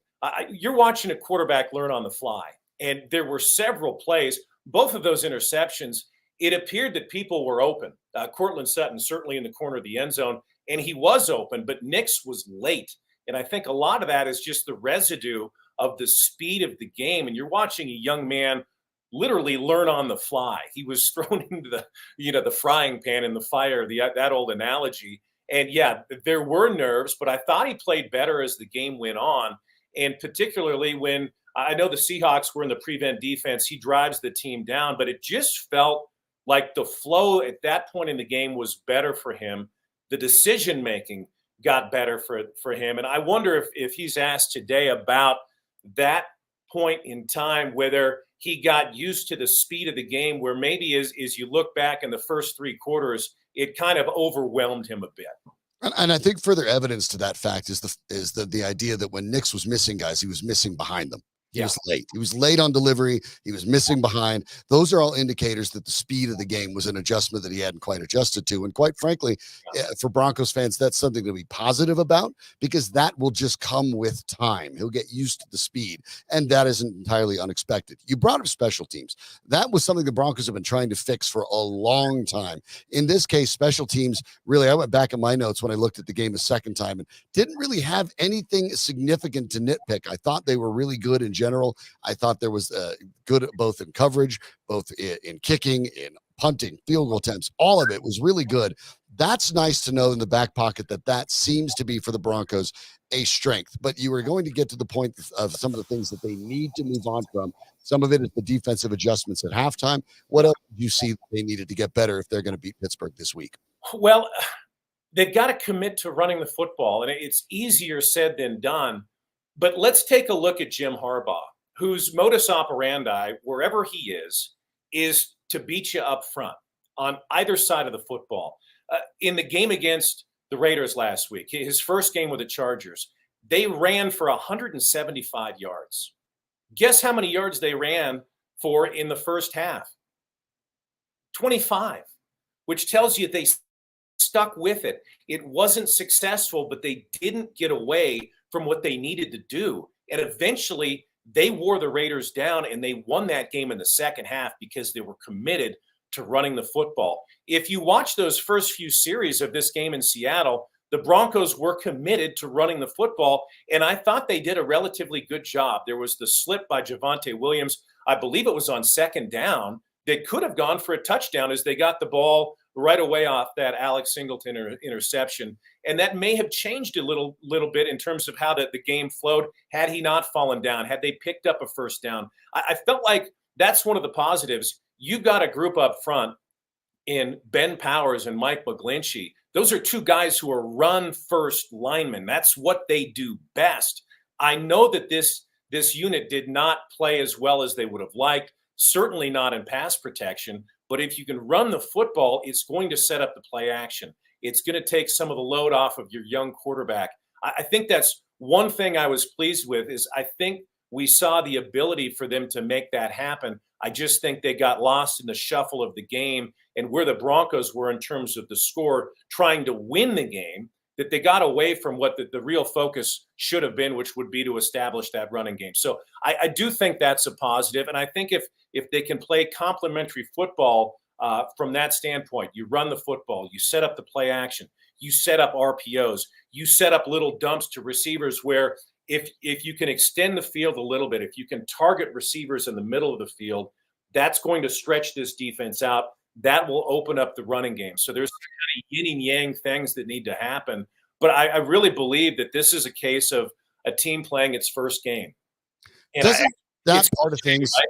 D: You're watching a quarterback learn on the fly. And there were several plays, both of those interceptions, it appeared that people were open. Courtland Sutton certainly in the corner of the end zone, and he was open, but Nix was late. And I think a lot of that is just the residue of the speed of the game. And you're watching a young man literally learn on the fly. He was thrown into the frying pan in the fire, that old analogy. And yeah, there were nerves, but I thought he played better as the game went on. And particularly when I know the Seahawks were in the prevent defense, he drives the team down, but it just felt like the flow at that point in the game was better for him. The decision-making got better for him. And I wonder if he's asked today about that point in time, whether he got used to the speed of the game, where maybe as you look back in the first three quarters, it kind of overwhelmed him a bit.
A: And I think further evidence to that fact is the idea that when Nix was missing guys, he was missing behind them. He was late. He was late on delivery. He was missing behind. Those are all indicators that the speed of the game was an adjustment that he hadn't quite adjusted to. And quite frankly, for Broncos fans, that's something to be positive about, because that will just come with time. He'll get used to the speed, and that isn't entirely unexpected. You brought up special teams. That was something the Broncos have been trying to fix for a long time. In this case, special teams, really, I went back in my notes when I looked at the game a second time and didn't really have anything significant to nitpick. I thought they were really good in general. I thought there was good both in coverage, both in kicking, in punting, field goal attempts. All of it was really good. That's nice to know in the back pocket that seems to be for the Broncos a strength. But you were going to get to the point of some of the things that they need to move on from. Some of it is the defensive adjustments at halftime. What else do you see they needed to get better if they're going to beat Pittsburgh this week?
D: Well, they've got to commit to running the football, and it's easier said than done. But let's take a look at Jim Harbaugh, whose modus operandi, wherever he is to beat you up front on either side of the football. In the game against the Raiders last week, his first game with the Chargers, they ran for 175 yards. Guess how many yards they ran for in the first half? 25, which tells you they stuck with it. It wasn't successful, but they didn't get away from what they needed to do. And eventually they wore the Raiders down, and they won that game in the second half because they were committed to running the football. If you watch those first few series of this game in Seattle, the Broncos were committed to running the football, and I thought they did a relatively good job. There was the slip by Javonte Williams, I believe it was on second down, that could have gone for a touchdown as they got the ball right away off that Alex Singleton interception. And that may have changed a little bit in terms of how the game flowed had he not fallen down, had they picked up a first down. I felt like that's one of the positives. You've got a group up front in Ben Powers and Mike McGlinchey. Those are two guys who are run-first linemen. That's what they do best. I know that this unit did not play as well as they would have liked, certainly not in pass protection. But if you can run the football, it's going to set up the play action. It's going to take some of the load off of your young quarterback. I think that's one thing I was pleased with is I think we saw the ability for them to make that happen. I just think they got lost in the shuffle of the game and where the Broncos were in terms of the score, trying to win the game, that they got away from what the real focus should have been, which would be to establish that running game. So I do think that's a positive. And I think if they can play complementary football from that standpoint, you run the football, you set up the play action, you set up RPOs, you set up little dumps to receivers where if you can extend the field a little bit, if you can target receivers in the middle of the field, that's going to stretch this defense out. That will open up the running game. So there's kind of yin and yang things that need to happen. But I really believe that this is a case of a team playing its first game. And
A: that part of things,
D: right?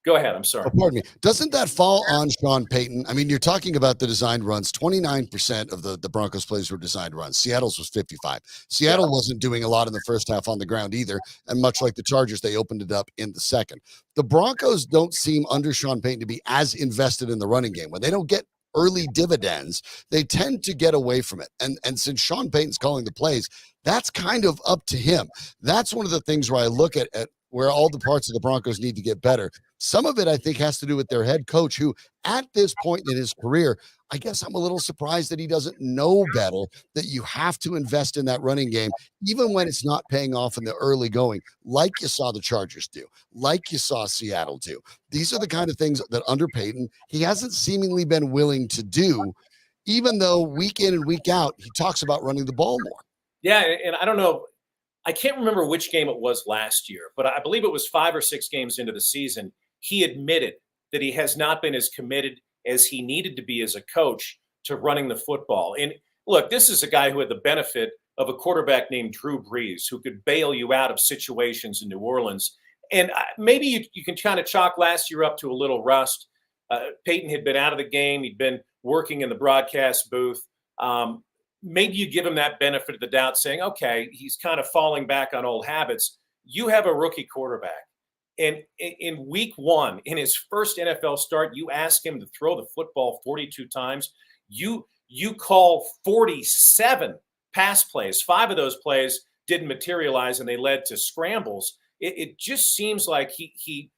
D: Go ahead. I'm sorry.
A: Oh, pardon me. Doesn't that fall on Sean Payton? I mean, you're talking about the designed runs. 29% of the Broncos plays were designed runs. Seattle's was 55. Seattle wasn't doing a lot in the first half on the ground either. And much like the Chargers, they opened it up in the second. The Broncos don't seem under Sean Payton to be as invested in the running game. When they don't get early dividends, they tend to get away from it. And since Sean Payton's calling the plays, that's kind of up to him. That's one of the things where I look at where all the parts of the Broncos need to get better. Some of it, I think, has to do with their head coach, who at this point in his career, I guess I'm a little surprised that he doesn't know better that you have to invest in that running game, even when it's not paying off in the early going, like you saw the Chargers do, like you saw Seattle do. These are the kind of things that under Payton, he hasn't seemingly been willing to do, even though week in and week out, he talks about running the ball more.
D: Yeah, and I don't know. I can't remember which game it was last year, but I believe it was 5 or 6 games into the season. He admitted that he has not been as committed as he needed to be as a coach to running the football. And look, this is a guy who had the benefit of a quarterback named Drew Brees, who could bail you out of situations in New Orleans. And maybe you can kind of chalk last year up to a little rust. Peyton had been out of the game. He'd been working in the broadcast booth. Maybe you give him that benefit of the doubt, saying, okay, he's kind of falling back on old habits. You have a rookie quarterback. And in week 1, in his first NFL start, you ask him to throw the football 42 times. You call 47 pass plays. 5 of those plays didn't materialize, and they led to scrambles. It just seems like he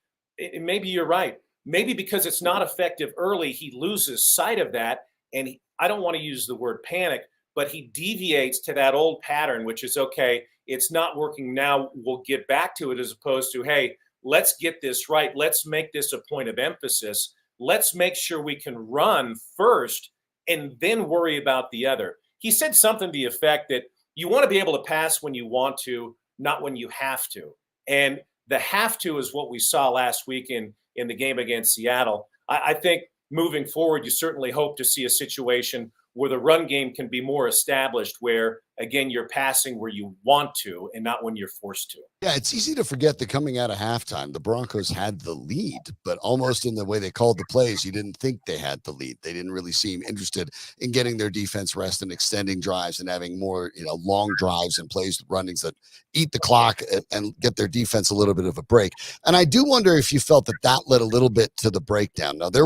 D: maybe you're right. Maybe because it's not effective early, he loses sight of that. And I don't want to use the word panic, but he deviates to that old pattern, which is, okay, it's not working now, we'll get back to it, as opposed to, hey, let's get this right. Let's make this a point of emphasis. Let's make sure we can run first and then worry about the other. He said something to the effect that you want to be able to pass when you want to, not when you have to. And the have to is what we saw last week in the game against Seattle. I think moving forward, you certainly hope to see a situation where the run game can be more established, where, again, you're passing where you want to and not when you're forced to.
A: Yeah, it's easy to forget that coming out of halftime, the Broncos had the lead, but almost in the way they called the plays, you didn't think they had the lead. They didn't really seem interested in getting their defense rest and extending drives and having more, long drives and plays, runnings that eat the clock and get their defense a little bit of a break. And I do wonder if you felt that led a little bit to the breakdown. Now, there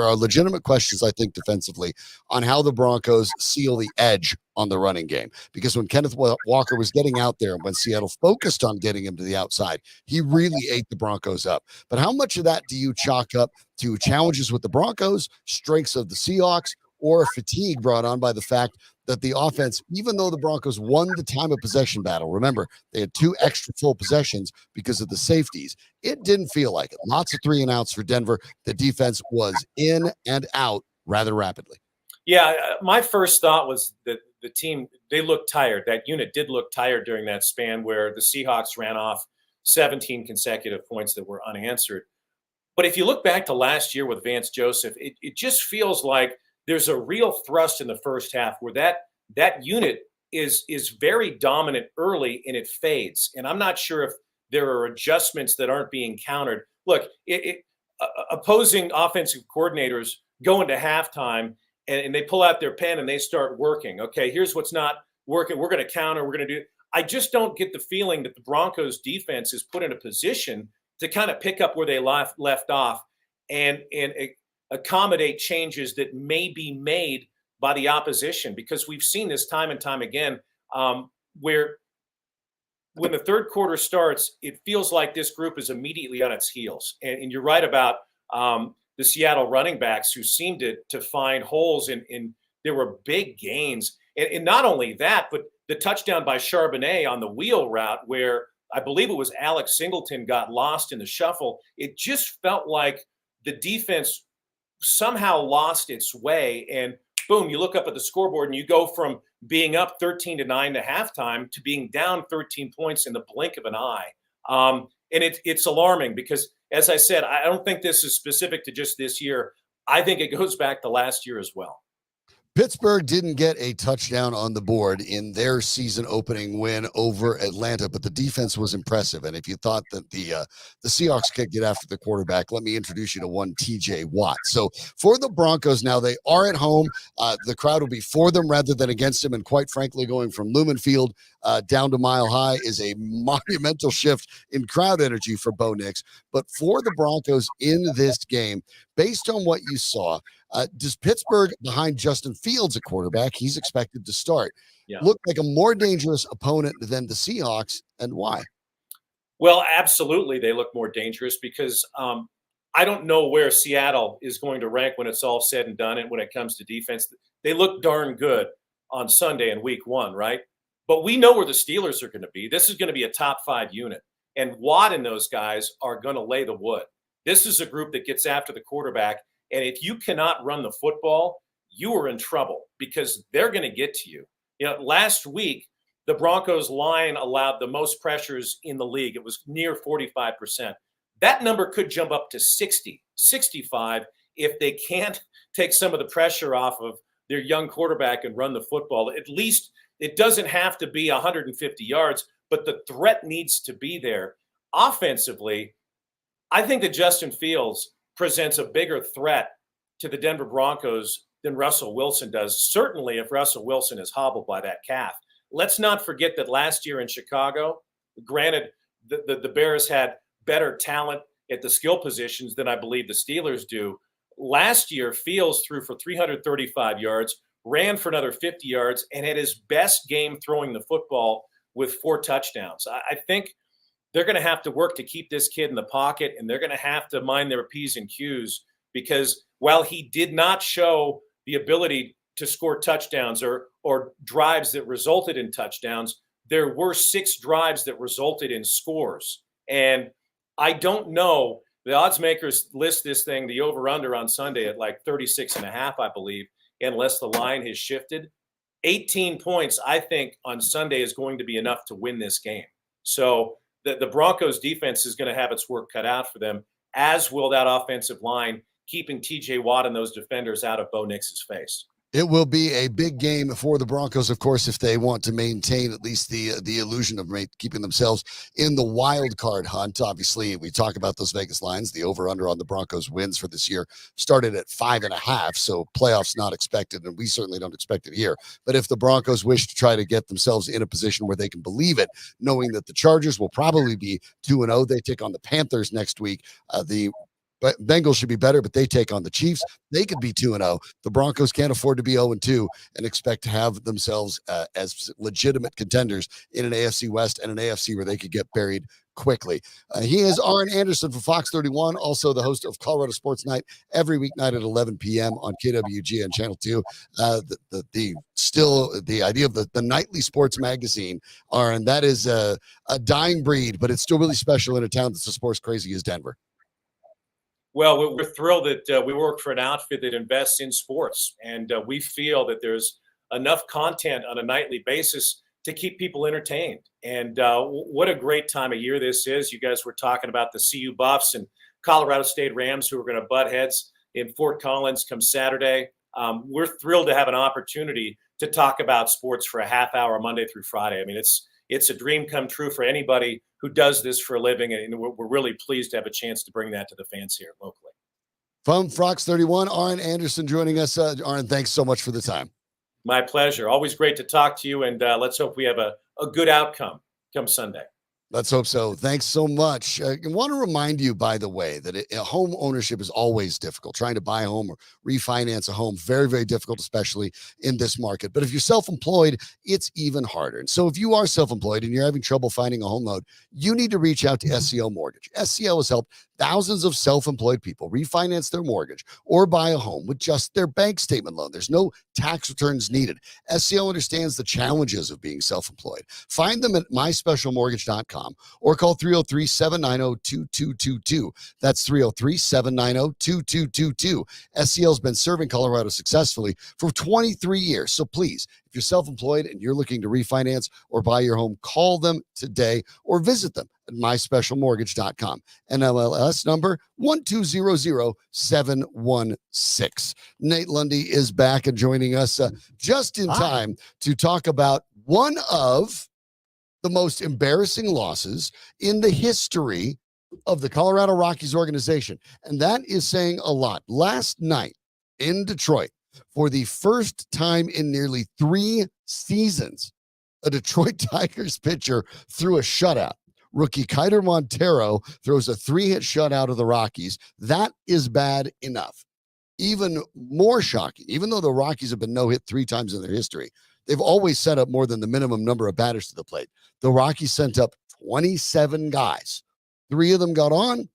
A: are legitimate questions, I think, defensively on how the Broncos seal the edge on the running game, because when Kenneth Walker was getting out there, when Seattle focused on getting him to the outside, he really ate the Broncos up. But how much of that do you chalk up to challenges with the Broncos, strengths of the Seahawks, or fatigue brought on by the fact that the offense, even though the Broncos won the time of possession battle, remember, they had 2 extra full possessions because of the safeties, it didn't feel like it. Lots of 3 and outs for Denver. The defense was in and out rather rapidly.
D: Yeah, my first thought was that the team, they looked tired. That unit did look tired during that span where the Seahawks ran off 17 consecutive points that were unanswered. But if you look back to last year with Vance Joseph, it just feels like there's a real thrust in the first half where that unit is very dominant early and it fades. And I'm not sure if there are adjustments that aren't being countered. Look, opposing offensive coordinators go into halftime and they pull out their pen and they start working. Okay, here's what's not working. We're going to counter. We're going to do. I just don't get the feeling that the Broncos defense is put in a position to kind of pick up where they left off and accommodate changes that may be made by the opposition, because we've seen this time and time again where when the third quarter starts, it feels like this group is immediately on its heels. And you're right about the Seattle running backs who seemed to find holes in there were big gains. And not only that, but the touchdown by Charbonnet on the wheel route where I believe it was Alex Singleton got lost in the shuffle. It just felt like the defense somehow lost its way. And boom, you look up at the scoreboard and you go from being up 13-9 to halftime to being down 13 points in the blink of an eye. And it's alarming because, as I said, I don't think this is specific to just this year. I think it goes back to last year as well.
A: Pittsburgh didn't get a touchdown on the board in their season opening win over Atlanta, but the defense was impressive. And if you thought that the Seahawks could get after the quarterback, let me introduce you to one TJ Watt. So for the Broncos now, they are at home. The crowd will be for them rather than against them. And quite frankly, going from Lumen Field down to Mile High is a monumental shift in crowd energy for Bo Nix. But for the Broncos in this game, based on what you saw, does Pittsburgh, behind Justin Fields at quarterback, he's expected to start, look like a more dangerous opponent than the Seahawks, and why?
D: Well, absolutely, they look more dangerous because I don't know where Seattle is going to rank when it's all said and done. And when it comes to defense, they look darn good on Sunday in week 1, right? But we know where the Steelers are going to be. This is going to be a top 5 unit. And Watt and those guys are going to lay the wood. This is a group that gets after the quarterback. And if you cannot run the football, you are in trouble because they're going to get to you. Last week, the Broncos line allowed the most pressures in the league. It was near 45%. That number could jump up to 60, 65 if they can't take some of the pressure off of their young quarterback and run the football. At least it doesn't have to be 150 yards, but the threat needs to be there. Offensively, I think that Justin Fields presents a bigger threat to the Denver Broncos than Russell Wilson does, certainly if Russell Wilson is hobbled by that calf. Let's not forget that last year in Chicago, granted, the Bears had better talent at the skill positions than I believe the Steelers do. Last year, Fields threw for 335 yards, ran for another 50 yards, and had his best game throwing the football with 4 touchdowns. I think they're going to have to work to keep this kid in the pocket, and they're going to have to mind their P's and Q's because while he did not show the ability to score touchdowns or drives that resulted in touchdowns, there were 6 drives that resulted in scores. And I don't know, the odds makers list this thing, the over-under on Sunday at like 36.5, I believe, unless the line has shifted. 18 points, I think, on Sunday is going to be enough to win this game. So the Broncos defense is going to have its work cut out for them, as will that offensive line, keeping TJ Watt and those defenders out of Bo Nix's face.
A: It will be a big game for the Broncos, of course, if they want to maintain at least the illusion of keeping themselves in the wild card hunt. Obviously, we talk about those Vegas lines. The over-under on the Broncos wins for this year started at 5.5, so playoffs not expected, and we certainly don't expect it here. But if the Broncos wish to try to get themselves in a position where they can believe it, knowing that the Chargers will probably be 2-0, they take on the Panthers next week. But Bengals should be better, but they take on the Chiefs. They could be 2-0. The Broncos can't afford to be 0-2 and expect to have themselves as legitimate contenders in an AFC West and an AFC where they could get buried quickly. He is Arran Andersen for Fox 31, also the host of Colorado Sports Night every weeknight at 11 p.m. on KWG and Channel 2. The idea of the nightly sports magazine, Arran, that is a dying breed, but it's still really special in a town that's as sports crazy as Denver.
D: Well, we're thrilled that we work for an outfit that invests in sports, and we feel that there's enough content on a nightly basis to keep people entertained. And what a great time of year this is. You guys were talking about the CU Buffs and Colorado State Rams who are going to butt heads in Fort Collins come Saturday. We're thrilled to have an opportunity to talk about sports for a half hour Monday through Friday. I mean, it's a dream come true for anybody who does this for a living, and we're really pleased to have a chance to bring that to the fans here locally.
A: From Fox 31, Arran Andersen joining us. Arran, thanks so much for the time.
D: My pleasure. Always great to talk to you, and let's hope we have a good outcome come Sunday.
A: Let's hope so. Thanks so much. I want to remind you, by the way, that home ownership is always difficult. Trying to buy a home or refinance a home, very, very difficult, especially in this market. But if you're self-employed, it's even harder. And so if you are self-employed and you're having trouble finding a home loan, you need to reach out to SCO Mortgage. SCO has helped thousands of self-employed people refinance their mortgage or buy a home with just their bank statement loan. There's no tax returns needed. SCO understands the challenges of being self-employed. Find them at myspecialmortgage.com SCLsbenservingcolorado.com or call 303-790-2222. That's 303-790-2222. SCL's been serving Colorado successfully for 23 years. So please, if you're self-employed and you're looking to refinance or buy your home, call them today or visit them at myspecialmortgage.com. NMLS number 1200716. Nate Lundy is back and joining us just in time to talk about one of the most embarrassing losses in the history of the Colorado Rockies organization. And that is saying a lot. Last night in Detroit, for the first time in nearly 3 seasons, a Detroit Tigers pitcher threw a shutout. Rookie Kiter Montero throws a 3-hit shutout of the Rockies. That is bad enough. Even more shocking, even though the Rockies have been no-hit 3 times in their history, they've always set up more than the minimum number of batters to the plate. The Rockies sent up 27 guys. 3 of them got on.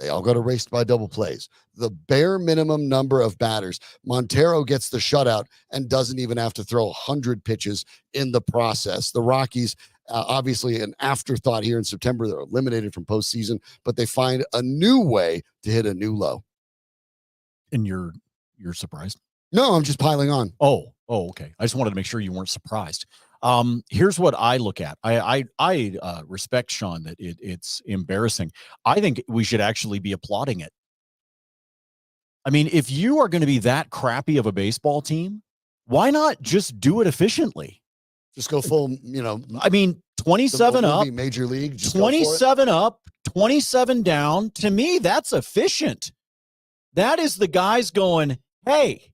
A: They all got erased by double plays. The bare minimum number of batters. Montero gets the shutout and doesn't even have to throw 100 pitches in the process. The Rockies, obviously an afterthought here in September. They're eliminated from postseason, but they find a new way to hit a new low.
B: And you're surprised?
A: No, I'm just piling on.
B: Oh, okay. I just wanted to make sure you weren't surprised. Here's what I look at. I respect Sean that it's embarrassing. I think we should actually be applauding it. I mean, if you are going to be that crappy of a baseball team, why not just do it efficiently?
A: Just go full,
B: I mean, 27 up,
A: Major League, just
B: 27 up, 27 down. To me, that's efficient. That is the guys going, hey,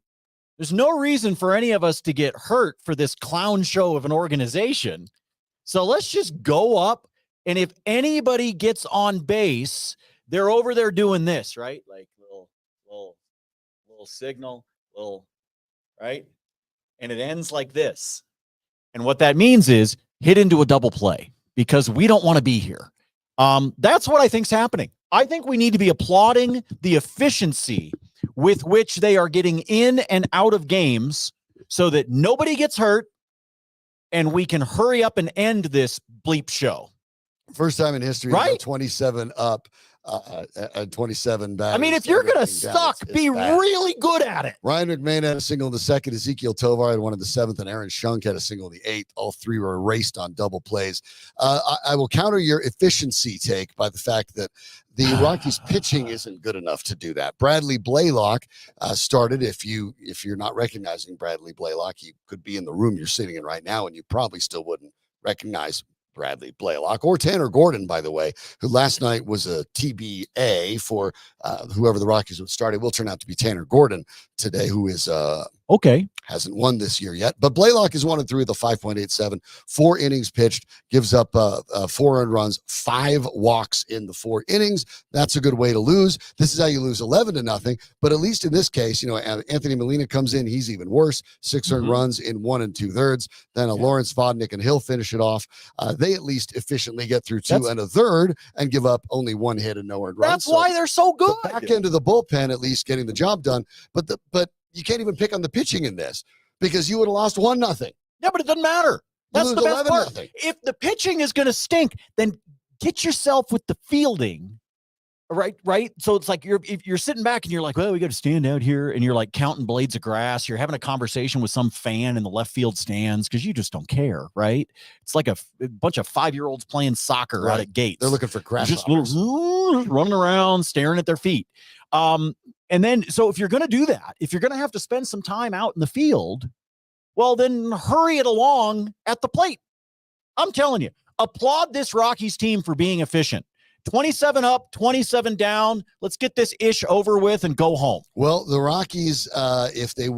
B: there's no reason for any of us to get hurt for this clown show of an organization. So let's just go up. And if anybody gets on base, they're over there doing this, right? Like little signal, right? And it ends like this. And what that means is hit into a double play because we don't want to be here. That's what I think's happening. I think we need to be applauding the efficiency with which they are getting in and out of games so that nobody gets hurt and we can hurry up and end this bleep show.
A: First time in history,
B: right?
A: 27 up, 27 back.
B: I mean, if you're going to suck, be really good at it.
A: Ryan McMahon had a single in the 2nd. Ezekiel Tovar had one in the 7th, and Aaron Schunk had a single in the 8th. All 3 were erased on double plays. I will counter your efficiency take by the fact that the Rockies pitching isn't good enough to do that. Bradley Blaylock started. If you're not recognizing Bradley Blaylock, he could be in the room you're sitting in right now, and you probably still wouldn't recognize Bradley Blaylock or Tanner Gordon, by the way, who last night was a TBA for whoever the Rockies would start. It will turn out to be Tanner Gordon today, who is
B: okay.
A: Hasn't won this year yet. But Blaylock is 1-3 with a 5.87, 4 innings pitched, gives up 4 earned runs, 5 walks in the 4 innings. That's a good way to lose. This is how you lose 11-0. But at least in this case, Anthony Molina comes in. He's even worse. 6 earned runs in 1 2/3. Then Lawrence Vodnik and Hill finish it off. They at least efficiently get through 2 1/3 and give up only 1 hit and no earned runs.
B: That's why they're so good.
A: The back end of the bullpen, at least getting the job done. But you can't even pick on the pitching in this because you would have lost 1-0.
B: Yeah, but it doesn't matter. That's the best part.
A: 11-0.
B: If the pitching is going to stink, then get yourself with the fielding. Right. So it's like you're sitting back and you're like, well, we got to stand out here, and you're like counting blades of grass. You're having a conversation with some fan in the left field stands because you just don't care, right? It's like a bunch of 5-year-olds playing soccer out at gates.
A: They're looking for
B: just
A: grasshoppers,
B: running around, staring at their feet. And then, so if you're going to do that, if you're going to have to spend some time out in the field, well, then hurry it along at the plate. I'm telling you, applaud this Rockies team for being efficient. 27 up, 27 down. Let's get this ish over with and go home.
A: Well, the Rockies, they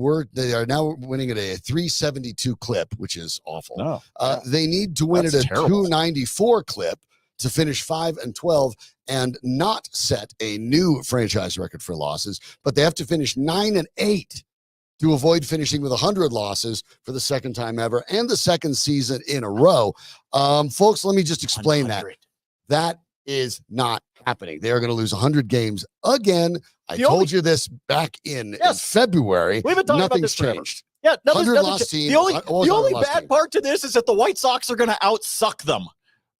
A: are now winning at a 372 clip, which is awful. They need to win at a 294 clip to finish 5-12 and not set a new franchise record for losses, but they have to finish 9-8 to avoid finishing with 100 losses for the 2nd time ever and the 2nd season in a row. Folks, let me just explain 100. That is not happening. They are going to lose 100 games again. I told you this back in February.
B: We've been talking
A: Nothing's
B: about this forever.
A: changed.
B: Yeah,
A: nothing lost team.
B: The only bad part to this is that the White Sox are going to outsuck them.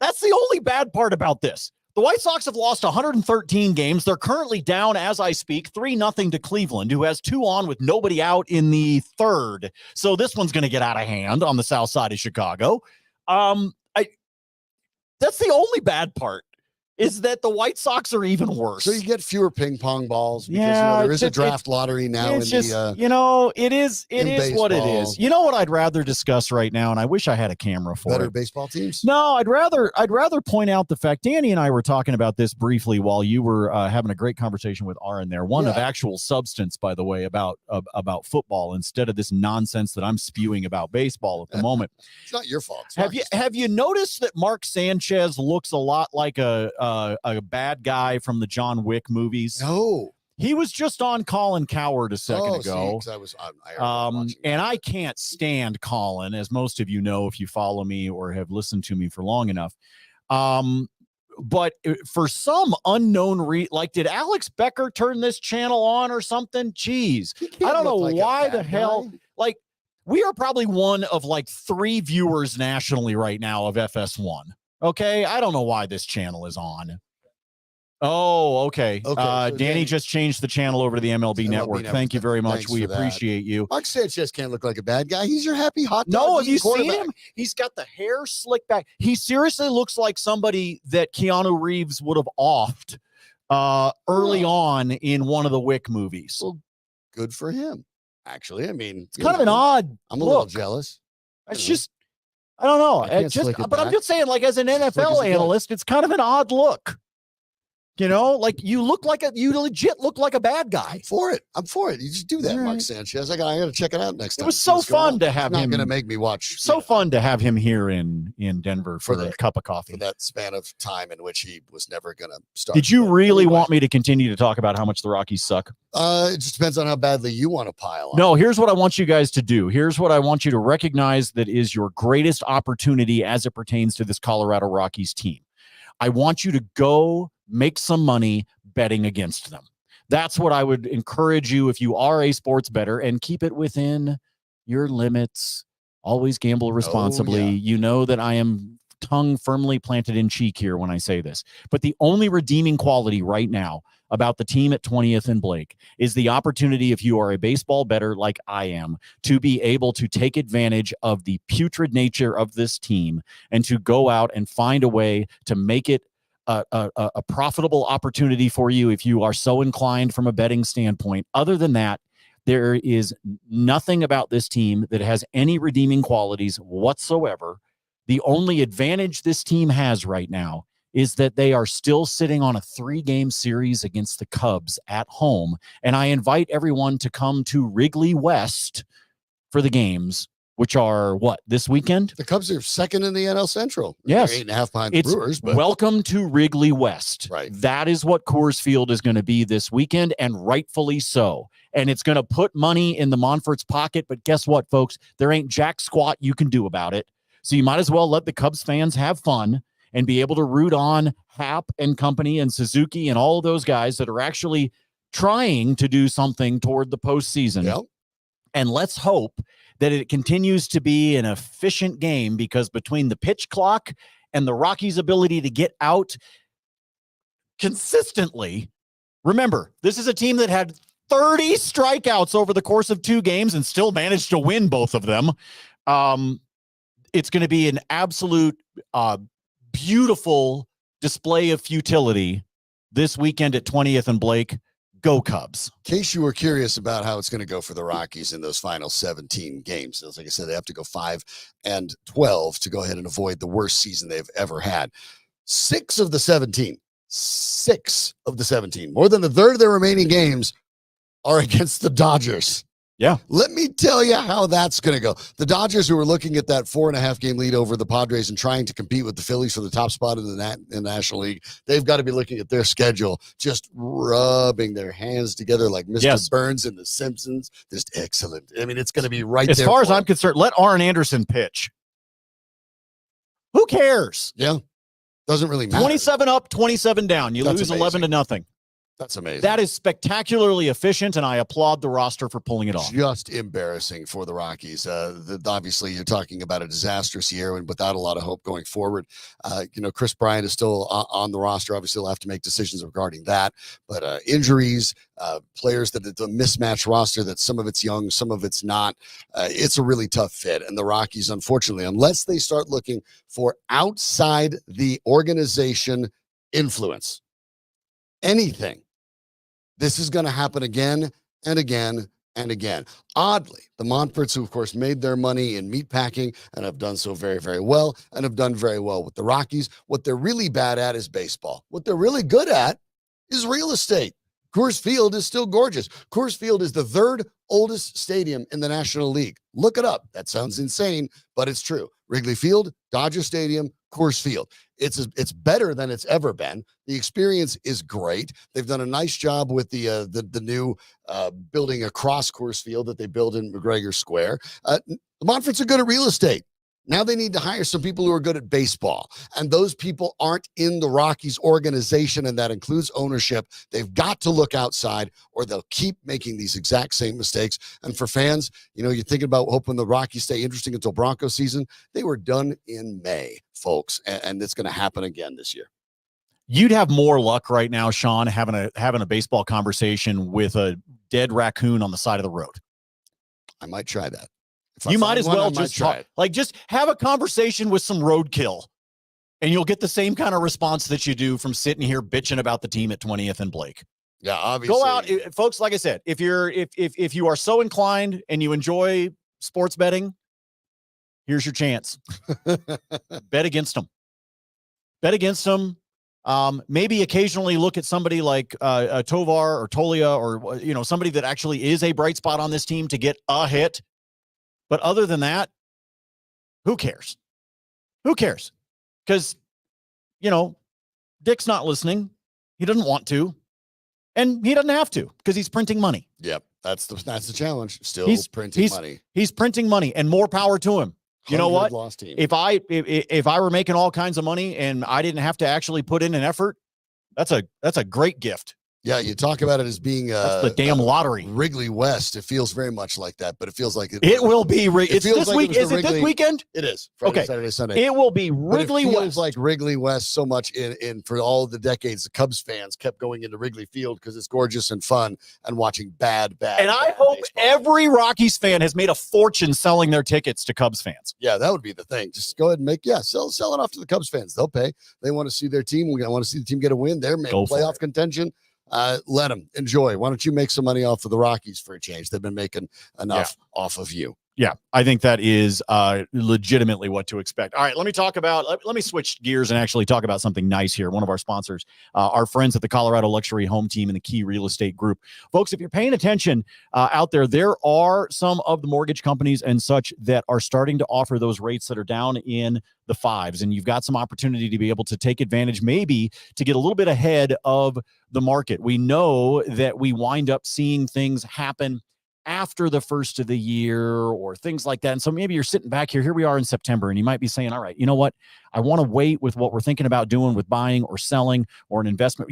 B: That's the only bad part about this. The White Sox have lost 113 games. They're currently down, as I speak, 3-0 to Cleveland, who has 2 on with nobody out in the third. So this one's going to get out of hand on the south side of Chicago. That's the only bad part, is that the White Sox are even worse.
A: So you get fewer ping pong balls because there is a draft lottery now in the
B: it is what it is. You know what I'd rather discuss right now, and I wish I had a camera for
A: better
B: it.
A: baseball teams?
B: No, I'd rather point out the fact, Danny and I were talking about this briefly while you were having a great conversation with Arran there. One of actual substance, by the way, about football instead of this nonsense that I'm spewing about baseball at the moment.
A: It's not your fault.
B: Have you noticed that Mark Sanchez looks a lot like a bad guy from the John Wick movies?
A: No.
B: He was just on Colin Cowherd a second ago. And I can't stand Colin, as most of you know if you follow me or have listened to me for long enough. But for some unknown did Alex Becker turn this channel on or something? Jeez. I don't know why the hell. Like, we are probably one of 3 viewers nationally right now of FS1. Okay, I don't know why this channel is on. Oh, okay. So Danny just changed the channel over to the MLB Network. Thank you very much. We appreciate you.
A: Mark Sanchez can't look like a bad guy. He's your happy hot dog.
B: No, have you seen him? He's got the hair slicked back. He seriously looks like somebody that Keanu Reeves would have offed early on in one of the Wick movies.
A: Well, good for him. Actually, I mean,
B: it's kind of an odd.
A: I'm a little jealous.
B: It's just, I don't know. I'm just saying, as an NFL analyst, it's kind of an odd look. You legit look like a bad guy.
A: I'm for it. You just do that, Mark Sanchez. I got to check it out next time.
B: It was so fun to have him.
A: Not going to make me watch.
B: So fun to have him here in Denver for a cup of coffee.
A: For that span of time in which he was never going to start.
B: Did you really want me to continue to talk about how much the Rockies suck?
A: It just depends on how badly you want to pile on.
B: No, here's what I want you guys to do. Here's what I want you to recognize that is your greatest opportunity as it pertains to this Colorado Rockies team. I want you to go make some money betting against them. That's what I would encourage you if you are a sports bettor, and keep it within your limits. Always gamble responsibly. You know that I am tongue firmly planted in cheek here when I say this. But the only redeeming quality right now about the team at 20th and Blake is the opportunity, if you are a baseball bettor like I am, to be able to take advantage of the putrid nature of this team and to go out and find a way to make it a profitable opportunity for you if you are so inclined from a betting standpoint. Other than that, there is nothing about this team that has any redeeming qualities whatsoever. The only advantage this team has right now is that they are still sitting on a 3-game series against the Cubs at home. And I invite everyone to come to Wrigley West for the games, which are this weekend?
A: The Cubs are second in the NL Central.
B: Yes.
A: They're 8.5 behind the Brewers. But
B: welcome to Wrigley West.
A: Right.
B: That is what Coors Field is going to be this weekend, and rightfully so. And it's going to put money in the Monfort's pocket. But guess what, folks? There ain't jack squat you can do about it. So you might as well let the Cubs fans have fun and be able to root on Happ and company and Suzuki and all of those guys that are actually trying to do something toward the postseason.
A: Yep.
B: And let's hope that it continues to be an efficient game, because between the pitch clock and the Rockies' ability to get out consistently, remember, this is a team that had 30 strikeouts over the course of 2 games and still managed to win both of them. It's going to be an absolute beautiful display of futility this weekend at 20th and Blake. Go Cubs.
A: In case you were curious about how it's going to go for the Rockies in those final 17 games, like I said, they have to go 5-12 to go ahead and avoid the worst season they've ever had. 6 of the 17, more than a third of their remaining games are against the Dodgers.
B: Yeah.
A: Let me tell you how that's going to go. The Dodgers, who were looking at that 4.5-game lead over the Padres and trying to compete with the Phillies for the top spot in the National League, they've got to be looking at their schedule, just rubbing their hands together like Mr. Burns in The Simpsons. Just excellent. I mean, it's going to be right
B: as
A: there.
B: As far as I'm concerned, let Arran Andersen pitch. Who cares?
A: Yeah. Doesn't really matter.
B: 27 up, 27 down. You lose
A: amazing.
B: 11-0.
A: That's amazing.
B: That is spectacularly efficient, and I applaud the roster for pulling it off.
A: Just embarrassing for the Rockies. Obviously, you're talking about a disastrous year and without a lot of hope going forward. Chris Bryant is still on the roster. Obviously, they'll have to make decisions regarding that. But injuries, players that it's a mismatched roster, that some of it's young, some of it's not. It's a really tough fit. And the Rockies, unfortunately, unless they start looking for outside the organization influence, anything, this is going to happen again and again and again. Oddly, the Montforts, who, of course, made their money in meatpacking and have done so very, very well and have done very well with the Rockies, what they're really bad at is baseball. What they're really good at is real estate. Coors Field is still gorgeous. Coors Field is the third oldest stadium in the National League. Look it up. That sounds insane, but it's true. Wrigley Field, Dodger Stadium, Coors Field. It's better than it's ever been. The experience is great. They've done a nice job with the new building across Coors Field that they built in McGregor Square. The Montforts are good at real estate. Now they need to hire some people who are good at baseball, and those people aren't in the Rockies organization, and that includes ownership. They've got to look outside, or they'll keep making these exact same mistakes. And for fans, you're thinking about hoping the Rockies stay interesting until Broncos season. They were done in May, folks, and it's going to happen again this year.
B: You'd have more luck right now, Sean, having a baseball conversation with a dead raccoon on the side of the road.
A: I might try that.
B: You might as well just just have a conversation with some roadkill, and you'll get the same kind of response that you do from sitting here bitching about the team at 20th and Blake.
A: Yeah, obviously.
B: Go out, folks. Like I said, if you are so inclined and you enjoy sports betting, here's your chance. Bet against them. Bet against them. Maybe occasionally look at somebody like Tovar or Tolia, or somebody that actually is a bright spot on this team to get a hit. But other than that, who cares? Who cares? Because, Dick's not listening. He doesn't want to. And he doesn't have to, because he's printing money.
A: Yep. That's the challenge. Still printing money. He's printing money, and more power to him. You know what?
B: Lost team. If I were making all kinds of money and I didn't have to actually put in an effort, that's a great gift.
A: Yeah, you talk about it as being
B: that's the damn lottery.
A: Wrigley West. It feels very much like that, but it feels like
B: it will be. It's this week. Is it this weekend?
A: It is. Friday,
B: okay.
A: Saturday, Sunday.
B: It will be Wrigley West.
A: It feels like Wrigley West so much in for all the decades the Cubs fans kept going into Wrigley Field because it's gorgeous and fun and watching bad. And
B: I hope
A: baseball.
B: Every Rockies fan has made a fortune selling their tickets to Cubs fans.
A: Yeah, that would be the thing. Just go ahead and sell it off to the Cubs fans. They'll pay. They want to see their team. We want to see the team get a win. They're making playoff contention. Let them enjoy. Why don't you make some money off of the Rockies for a change? They've been making enough off of you.
B: Yeah, I think that is legitimately what to expect. All right, let me switch gears and actually talk about something nice here. One of our sponsors, our friends at the Colorado Luxury Home Team and the Key Real Estate Group. Folks, if you're paying attention out there are some of the mortgage companies and such that are starting to offer those rates that are down in the fives, and you've got some opportunity to be able to take advantage, maybe to get a little bit ahead of the market. We know that we wind up seeing things happen after the first of the year or things like that. And so maybe you're sitting back here we are in September, and you might be saying, all right, you know what? I want to wait with what we're thinking about doing with buying or selling or an investment.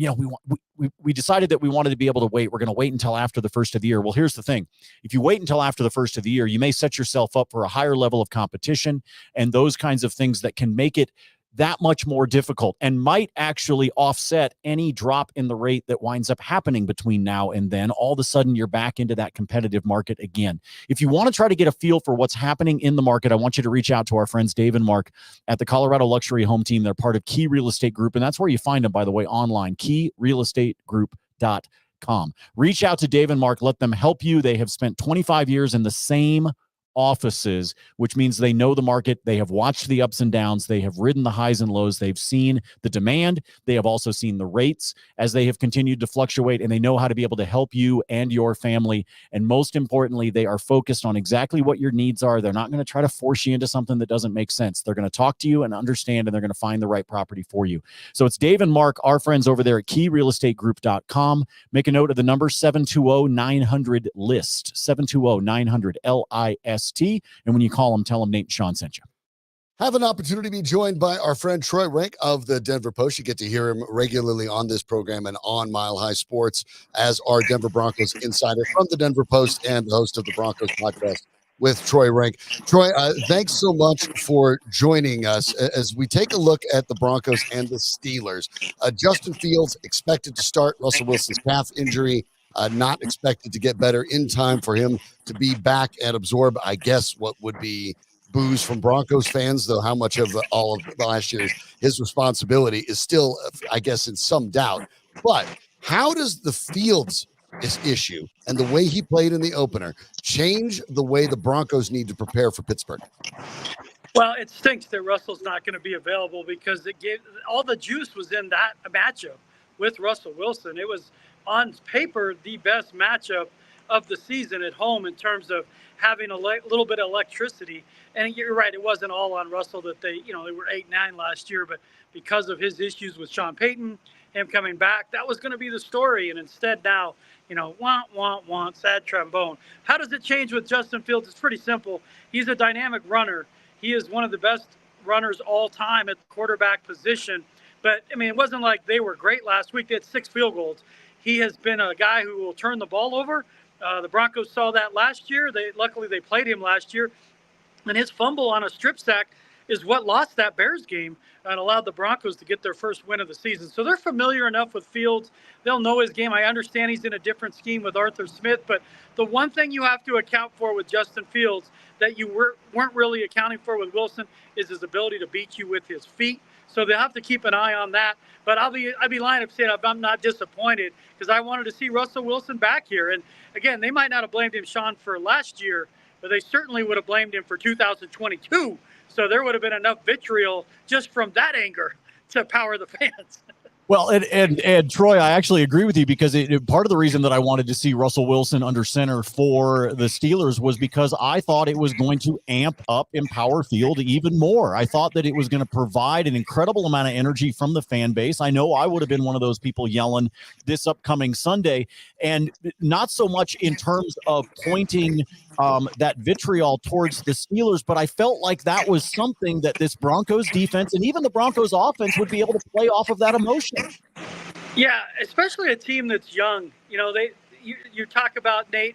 B: We decided that we wanted to be able to wait. We're going to wait until after the first of the year. Well, here's the thing. If you wait until after the first of the year, you may set yourself up for a higher level of competition and those kinds of things that can make it that much more difficult and might actually offset any drop in the rate that winds up happening between now and then. All of a sudden, you're back into that competitive market again. If you want to try to get a feel for what's happening in the market, I want you to reach out to our friends Dave and Mark at the Colorado Luxury Home Team. They're part of Key Real Estate Group, and that's where you find them, by the way, online, keyrealestategroup.com. Reach out to Dave and Mark. Let them help you. They have spent 25 years in the same offices, which means they know the market. They have watched the ups and downs. They have ridden the highs and lows. They've seen the demand. They have also seen the rates as they have continued to fluctuate, and they know how to be able to help you and your family. And most importantly, they are focused on exactly what your needs are. They're not going to try to force you into something that doesn't make sense. They're going to talk to you and understand, and they're going to find the right property for you. So it's Dave and Mark, our friends over there at keyrealestategroup.com. Make a note of the number 720-900-LIST, 720-900-LIST. And when you call them, tell them Nate and Sean sent you.
A: Have an opportunity to be joined by our friend Troy Renck of the Denver Post. You get to hear him regularly on this program and on Mile High Sports as our Denver Broncos insider from the Denver Post and the host of the Broncos podcast with Troy Renck. Troy, thanks so much for joining us as we take a look at the Broncos and the Steelers. Justin Fields expected to start. Russell Wilson's calf injury not expected to get better in time for him to be back and absorb, I guess, what would be boos from Broncos fans, though how much of all of last year's his responsibility is still, I guess, in some doubt. But how does the Fields issue and the way he played in the opener change the way the Broncos need to prepare for Pittsburgh?
E: Well, it stinks that Russell's not going to be available because it gave all the juice was in that matchup with Russell Wilson. It was on paper the best matchup of the season at home in terms of having a little bit of electricity. And you're right, it wasn't all on Russell that they were 8-9 last year, but because of his issues with Sean Payton, him coming back, that was going to be the story. And instead now, sad trombone. How does it change with Justin Fields? It's pretty simple. He's a dynamic runner. He is one of the best runners all time at the quarterback position. But, it wasn't like they were great last week. They had 6 field goals. He has been a guy who will turn the ball over. The Broncos saw that last year. Luckily they played him last year. And his fumble on a strip sack is what lost that Bears game and allowed the Broncos to get their first win of the season. So they're familiar enough with Fields. They'll know his game. I understand he's in a different scheme with Arthur Smith, but the one thing you have to account for with Justin Fields that you weren't really accounting for with Wilson is his ability to beat you with his feet. So they'll have to keep an eye on that. But I'd be lying if saying I'm not disappointed because I wanted to see Russell Wilson back here. And again, they might not have blamed him, Sean, for last year, but they certainly would have blamed him for 2022. So there would have been enough vitriol just from that anger to power the fans.
B: Well, and Troy, I actually agree with you because part of the reason that I wanted to see Russell Wilson under center for the Steelers was because I thought it was going to amp up Empower Field even more. I thought that it was going to provide an incredible amount of energy from the fan base. I know I would have been one of those people yelling this upcoming Sunday, and not so much in terms of pointing that vitriol towards the Steelers, but I felt like that was something that this Broncos defense and even the Broncos offense would be able to play off of that emotion.
E: Yeah, especially a team that's young. You talk about, Nate,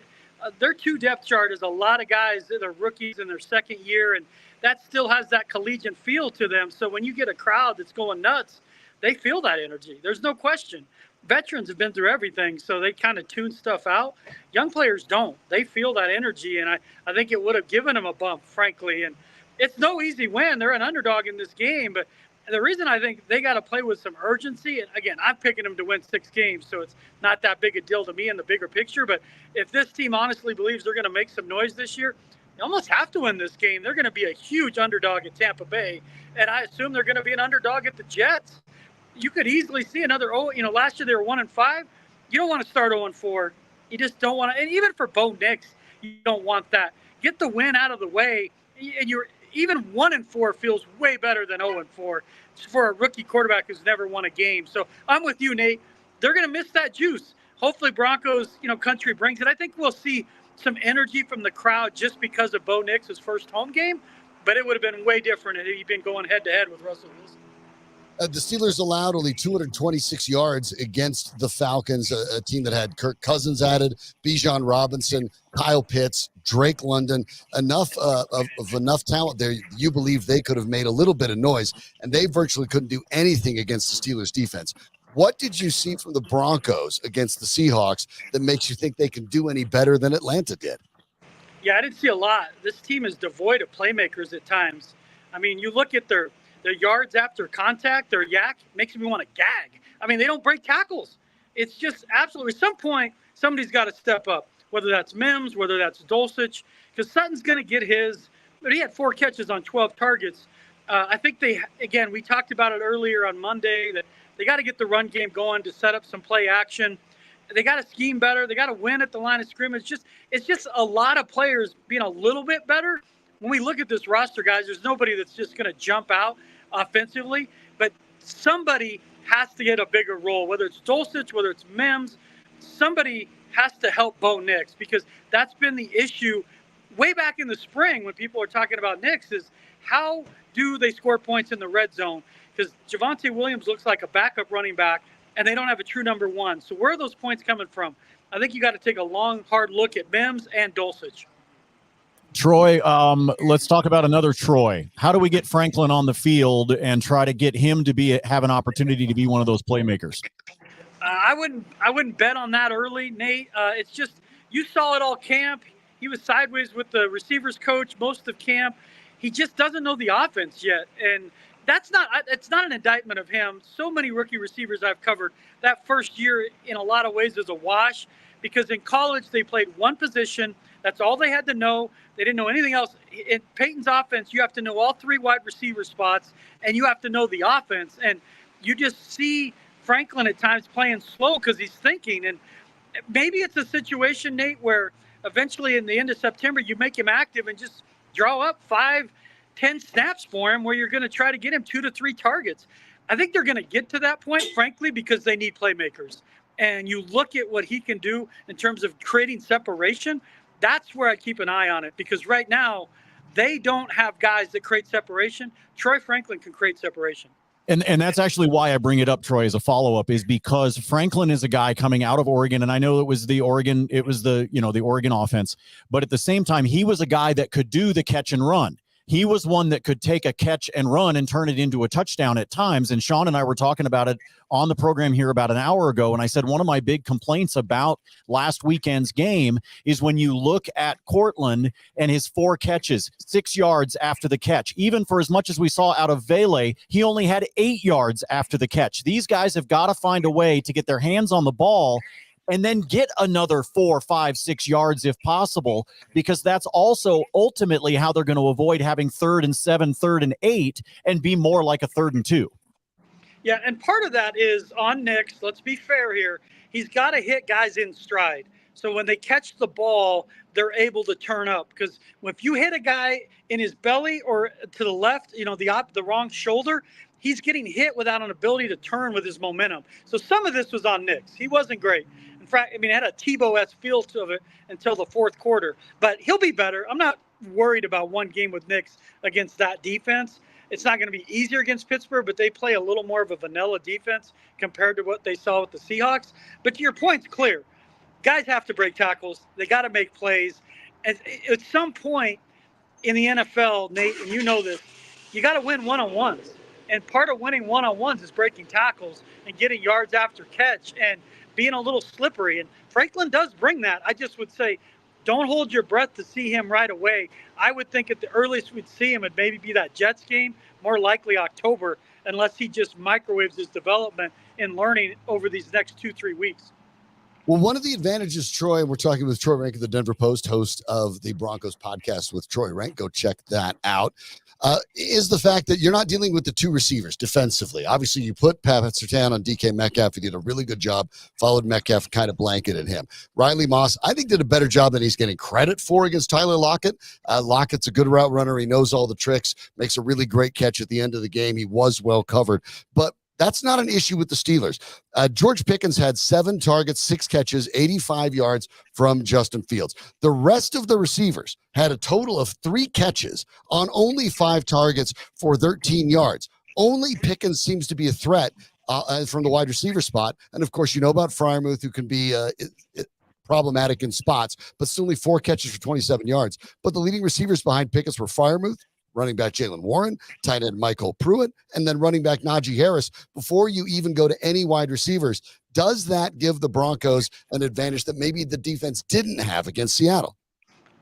E: their 2 depth chart is a lot of guys that are rookies in their second year, and that still has that collegiate feel to them. So when you get a crowd that's going nuts, they feel that energy. There's no question. Veterans have been through everything, so they kind of tune stuff out. Young players don't. They feel that energy, and I think it would have given them a bump, frankly. And it's no easy win. They're an underdog in this game, but the reason I think they got to play with some urgency, and again, I'm picking them to win 6 games, so it's not that big a deal to me in the bigger picture. But if this team honestly believes they're going to make some noise this year, they almost have to win this game. They're going to be a huge underdog at Tampa Bay, and I assume they're going to be an underdog at the Jets. You could easily see another, last year they were 1-5. You don't want to start 0-4. You just don't want to, and even for Bo Nix, you don't want that. Get the win out of the way, and even 1-4 feels way better than 0-4 for a rookie quarterback who's never won a game. So I'm with you, Nate. They're going to miss that juice. Hopefully Broncos, country brings it. I think we'll see some energy from the crowd just because of Bo Nix's first home game, but it would have been way different if he'd been going head-to-head with Russell Wilson.
A: The Steelers allowed only 226 yards against the Falcons, a team that had Kirk Cousins added, Bijan Robinson, Kyle Pitts, Drake London, enough of enough talent there. You believe they could have made a little bit of noise, and they virtually couldn't do anything against the Steelers defense. What did you see from the Broncos against the Seahawks that makes you think they can do any better than Atlanta did?
E: Yeah, I didn't see a lot. This team is devoid of playmakers at times. You look at their yards after contact, their yak makes me want to gag. They don't break tackles. It's just absolutely, at some point, somebody's got to step up, whether that's Mims, whether that's Dulcich, because Sutton's going to get his, but he had 4 catches on 12 targets. I think we talked about it earlier on Monday, that they got to get the run game going to set up some play action. They got to scheme better. They got to win at the line of scrimmage. It's just a lot of players being a little bit better. When we look at this roster, guys, there's nobody that's just going to jump out offensively, but somebody has to get a bigger role, whether it's Dulcich, whether it's Mims. Somebody has to help Bo Nix, because that's been the issue way back in the spring when people are talking about Nix is how do they score points in the red zone? Because Javonte Williams looks like a backup running back, and they don't have a true number one. So where are those points coming from? I think you got to take a long, hard look at Mims and Dulcich.
B: Troy, let's talk about another Troy. How do we get Franklin on the field and try to get him to have an opportunity to be one of those playmakers?
E: I wouldn't bet on that early, Nate. It's just you saw it all camp. He was sideways with the receivers coach most of camp. He just doesn't know the offense yet, and it's not an indictment of him. So many rookie receivers I've covered, that first year in a lot of ways is a wash because in college they played one position. That's all they had to know. They didn't know anything else. In Peyton's offense, you have to know all three wide receiver spots, and you have to know the offense. And you just see Franklin at times playing slow because he's thinking. And maybe it's a situation, Nate, where eventually in the end of September you make him active and just draw up 5-10 snaps for him where you're going to try to get him 2 to 3 targets. I think they're going to get to that point, frankly, because they need playmakers. And you look at what he can do in terms of creating separation. That's where I keep an eye on it because right now they don't have guys that create separation. Troy Franklin can create separation.
B: And that's actually why I bring it up, Troy, as a follow-up, is because Franklin is a guy coming out of Oregon, and I know it was the Oregon offense, but at the same time, he was a guy that could do the catch and run. He was one that could take a catch and run and turn it into a touchdown at times. And Sean and I were talking about it on the program here about an hour ago. And I said, one of my big complaints about last weekend's game is when you look at Cortland and his 4 catches, 6 yards after the catch, even for as much as we saw out of Vele, he only had 8 yards after the catch. These guys have got to find a way to get their hands on the ball and then get another 4, 5, 6 yards if possible, because that's also ultimately how they're going to avoid having 3rd and 7, 3rd and 8, and be more like a 3rd and 2.
E: Yeah, and part of that is on Nix. Let's be fair here. He's got to hit guys in stride. So when they catch the ball, they're able to turn up. Because if you hit a guy in his belly or to the left, the wrong shoulder, he's getting hit without an ability to turn with his momentum. So some of this was on Nix. He wasn't great. In fact, it had a Tebow-esque feel to it until the 4th quarter. But he'll be better. I'm not worried about one game with Nix against that defense. It's not going to be easier against Pittsburgh, but they play a little more of a vanilla defense compared to what they saw with the Seahawks. But to your point, it's clear. Guys have to break tackles. They got to make plays. And at some point in the NFL, Nate, and you know this, you got to win one-on-ones. And part of winning one-on-ones is breaking tackles and getting yards after catch and being a little slippery. And Franklin does bring that. I just would say, don't hold your breath to see him right away. I would think at the earliest we'd see him, it'd maybe be that Jets game, more likely October, unless he just microwaves his development in learning over these next 2-3 weeks.
A: Well, one of the advantages, Troy, and we're talking with Troy Renck of the Denver Post, host of the Broncos podcast with Troy Renck. Go check that out. Is the fact that you're not dealing with the 2 receivers defensively. Obviously, you put Pat Surtain on DK Metcalf. He did a really good job, followed Metcalf, kind of blanketed him. Riley Moss, I think, did a better job than he's getting credit for against Tyler Lockett. Lockett's a good route runner. He knows all the tricks, makes a really great catch at the end of the game. He was well covered. But that's not an issue with the Steelers. George Pickens had 7 targets, 6 catches, 85 yards from Justin Fields. The rest of the receivers had a total of 3 catches on only 5 targets for 13 yards. Only Pickens seems to be a threat from the wide receiver spot. And, of course, you know about Freiermuth, who can be problematic in spots, but still only 4 catches for 27 yards. But the leading receivers behind Pickens were Freiermuth, running back Jalen Warren, tight end Michael Pruitt, and then running back Najee Harris. Before you even go to any wide receivers, does that give the Broncos an advantage that maybe the defense didn't have against Seattle?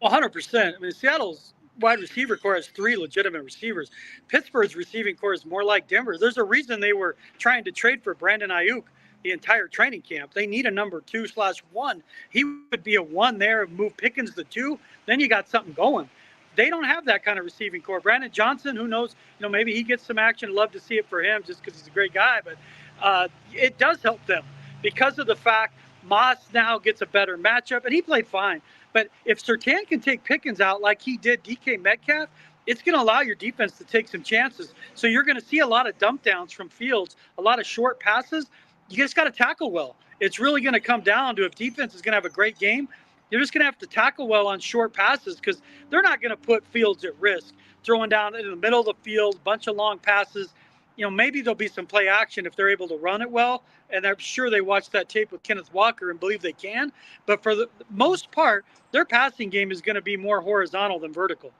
E: 100%. Seattle's wide receiver core has 3 legitimate receivers. Pittsburgh's receiving core is more like Denver. There's a reason they were trying to trade for Brandon Ayuk the entire training camp. They need a number 2/1. He would be a 1 there, move Pickens to 2, then you got something going. They don't have that kind of receiving core. Brandon Johnson, who knows, maybe he gets some action. Love to see it for him just because he's a great guy. But it does help them because of the fact Moss now gets a better matchup, and he played fine. But if Surtain can take Pickens out like he did DK Metcalf, it's going to allow your defense to take some chances. So you're going to see a lot of dump downs from Fields, a lot of short passes. You just got to tackle well. It's really going to come down to if defense is going to have a great game, You're just going to have to tackle well on short passes because they're not going to put Fields at risk. Throwing down in the middle of the field, bunch of long passes. Maybe there'll be some play action if they're able to run it well. And I'm sure they watched that tape with Kenneth Walker and believe they can. But for the most part, their passing game is going to be more horizontal than vertical.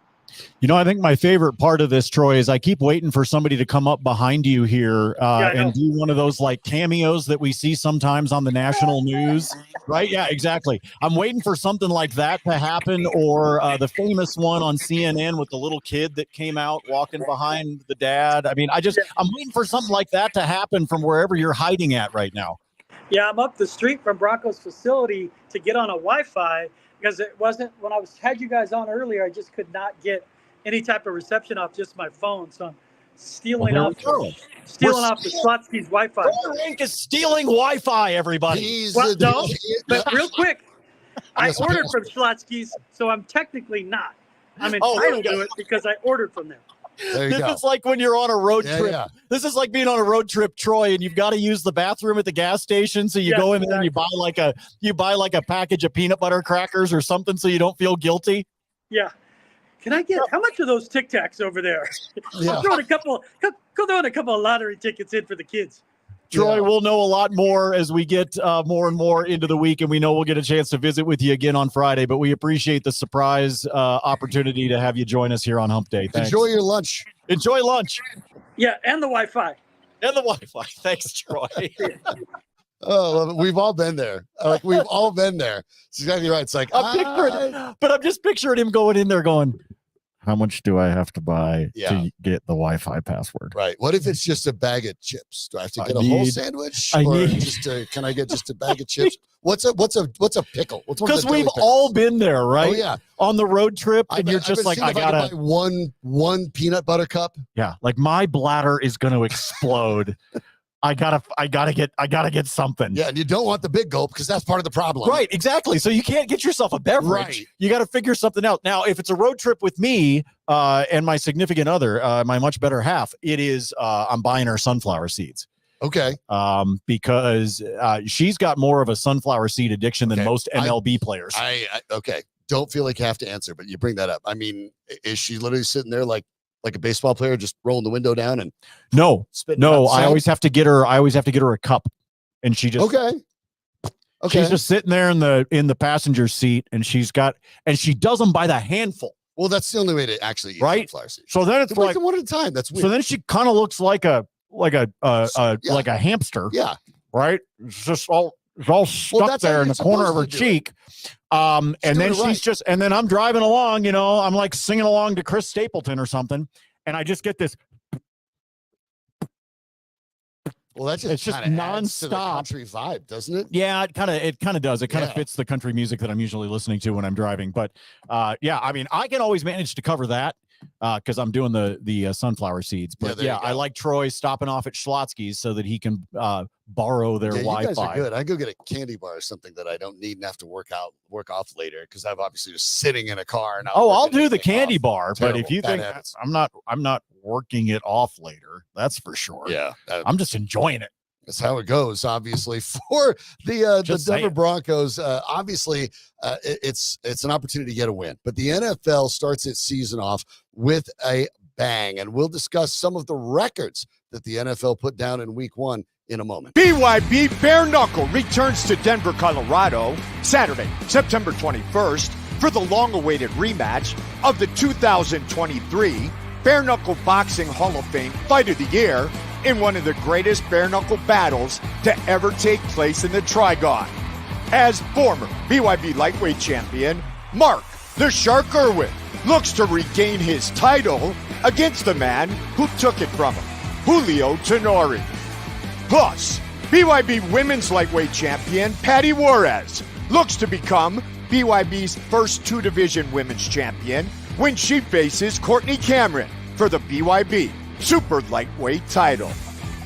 B: I think my favorite part of this, Troy, is I keep waiting for somebody to come up behind you here and do one of those like cameos that we see sometimes on the national news, right? Yeah, exactly. I'm waiting for something like that to happen, or the famous one on CNN with the little kid that came out walking behind the dad. I mean, I'm waiting for something like that to happen from wherever you're hiding at right now.
E: Yeah, I'm up the street from Broncos facility to get on a Wi-Fi. Because it wasn't when I had you guys on earlier, I just could not get any type of reception off just my phone. So I'm stealing off the Schlotzsky's Wi-Fi.
B: Troy Renck is stealing Wi-Fi, everybody.
E: But real quick, I ordered from Schlotzsky's, so I'm technically not. I'm entitled to it because I ordered from them.
B: This is like when you're on a road trip. Yeah. This is like being on a road trip, Troy, and you've got to use the bathroom at the gas station. So you go in there and you buy like a package of peanut butter crackers or something so you don't feel guilty.
E: Yeah. Can I get how much are those Tic Tacs over there?
B: Yeah.
E: I'm throwing a couple of lottery tickets in for the kids.
B: Troy, we'll know a lot more as we get more and more into the week, and we know we'll get a chance to visit with you again on Friday, but we appreciate the surprise opportunity to have you join us here on Hump Day. Thanks.
A: Enjoy your lunch.
B: Enjoy lunch.
E: Yeah, and the Wi-Fi.
B: Thanks, Troy.
A: Oh, we've all been there. We've all been there. It's exactly right. It's like,
B: I'm just picturing him going in there going, how much do I have to buy to get the Wi-Fi password?
A: Right. What if it's just a bag of chips? Do I have to get a whole sandwich? Can I get just a bag of chips? What's a pickle?
B: Because we've all been there, right?
A: Oh, yeah.
B: On the road trip, and you're just like, I gotta
A: buy one peanut butter cup.
B: Yeah, like my bladder is going to explode. I gotta get something.
A: Yeah, and you don't want the big gulp because that's part of the problem.
B: Right, exactly. So you can't get yourself a beverage.
A: Right.
B: You got to figure something out. Now, if it's a road trip with me and my significant other, my much better half, it is I'm buying her sunflower seeds.
A: Okay.
B: Because she's got more of a sunflower seed addiction than most MLB players.
A: Okay. Don't feel like you have to answer, but you bring that up. I mean, is she literally sitting there like a baseball player, just rolling the window down and
B: I always have to get her a cup, and she just she's just sitting there in the passenger seat, and she does them by the handful.
A: Well, that's the only way to actually eat sunflower seeds.
B: So then it's like
A: one at a time. That's weird.
B: So then she kind of looks like a hamster.
A: Yeah.
B: Right. It's just all stuck there in the corner of her cheek. And then and then I'm driving along, I'm like singing along to Chris Stapleton or something. And I just get this.
A: Well, it's just nonstop to the country vibe, doesn't it?
B: Yeah, it kind of does. It kind of fits the country music that I'm usually listening to when I'm driving. But I mean, I can always manage to cover that because I'm doing the sunflower seeds. But I like Troy stopping off at Schlotzsky's so that he can borrow their Wi-Fi.
A: You guys are good. I go get a candy bar or something that I don't need and have to work off later because I'm obviously just sitting in a car. And
B: I'll do the candy bar.
A: Terrible.
B: But if you think I'm not working it off later, that's for sure.
A: Yeah,
B: I'm just enjoying it.
A: That's how it goes, obviously, for the Denver Broncos. Obviously, it's an opportunity to get a win. But the NFL starts its season off with a bang, and we'll discuss some of the records that the NFL put down in Week 1 in a moment.
C: BYB Bare Knuckle returns to Denver, Colorado, Saturday, September 21st, for the long-awaited rematch of the 2023 Bare Knuckle Boxing Hall of Fame Fight of the Year in one of the greatest bare knuckle battles to ever take place in the Trigon. As former BYB lightweight champion, Mark the Shark Irwin looks to regain his title against the man who took it from him, Julio Tenori. Plus, BYB women's lightweight champion Patty Juarez looks to become BYB's first two-division women's champion when she faces Courtney Cameron for the BYB Super Lightweight title.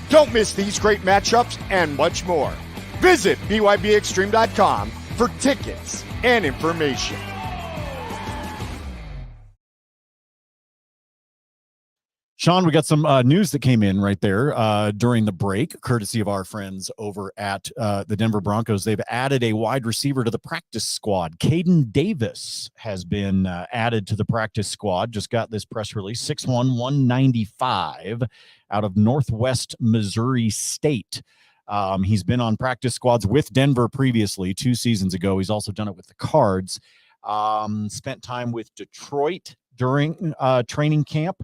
C: Don't miss these great matchups and much more. Visit BYBExtreme.com for tickets and information.
B: Sean, we got some news that came in right there during the break, courtesy of our friends over at the Denver Broncos. They've added a wide receiver to the practice squad. Caden Davis has been added to the practice squad. Just got this press release, 6'1", 195, out of Northwest Missouri State. He's been on practice squads with Denver previously 2 seasons ago. He's also done it with the Cards. Spent time with Detroit during training camp.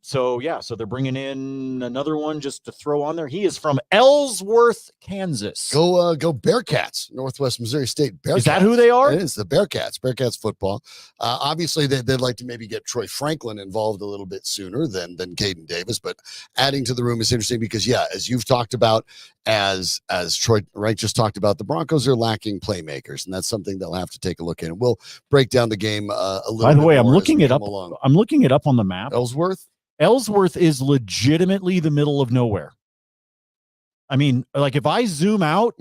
B: So they're bringing in another one just to throw on there. He is from Ellsworth, Kansas.
A: Go Bearcats, Northwest Missouri State Bearcats.
B: Is that who they are?
A: It is the Bearcats football. Obviously they'd like to maybe get Troy Franklin involved a little bit sooner than Caden Davis, but adding to the room is interesting because as you've talked about, as Troy Renck just talked about, the Broncos are lacking playmakers, and that's something they'll have to take a look at. And we'll break down the game a little bit.
B: By the way,
A: I'm
B: looking it up on the map. Ellsworth is legitimately the middle of nowhere. I mean, like if I zoom out,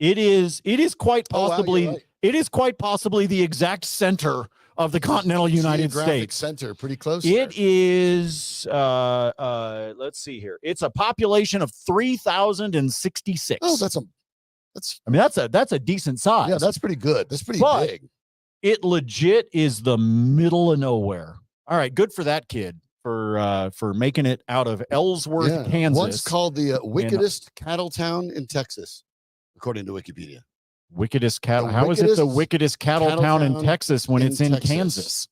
B: it is quite possibly it is quite possibly the exact center of the continental United States.
A: Center, pretty close.
B: It is let's see here. It's a population of 3,066.
A: Oh,
B: that's a decent size.
A: Yeah, that's pretty good. That's pretty big.
B: It legit is the middle of nowhere. All right, good for that kid for making it out of Ellsworth, Kansas.
A: Once called the wickedest cattle town in Texas, according to Wikipedia.
B: Wickedest cattle. How is it the wickedest cattle town in Texas when it's in Kansas?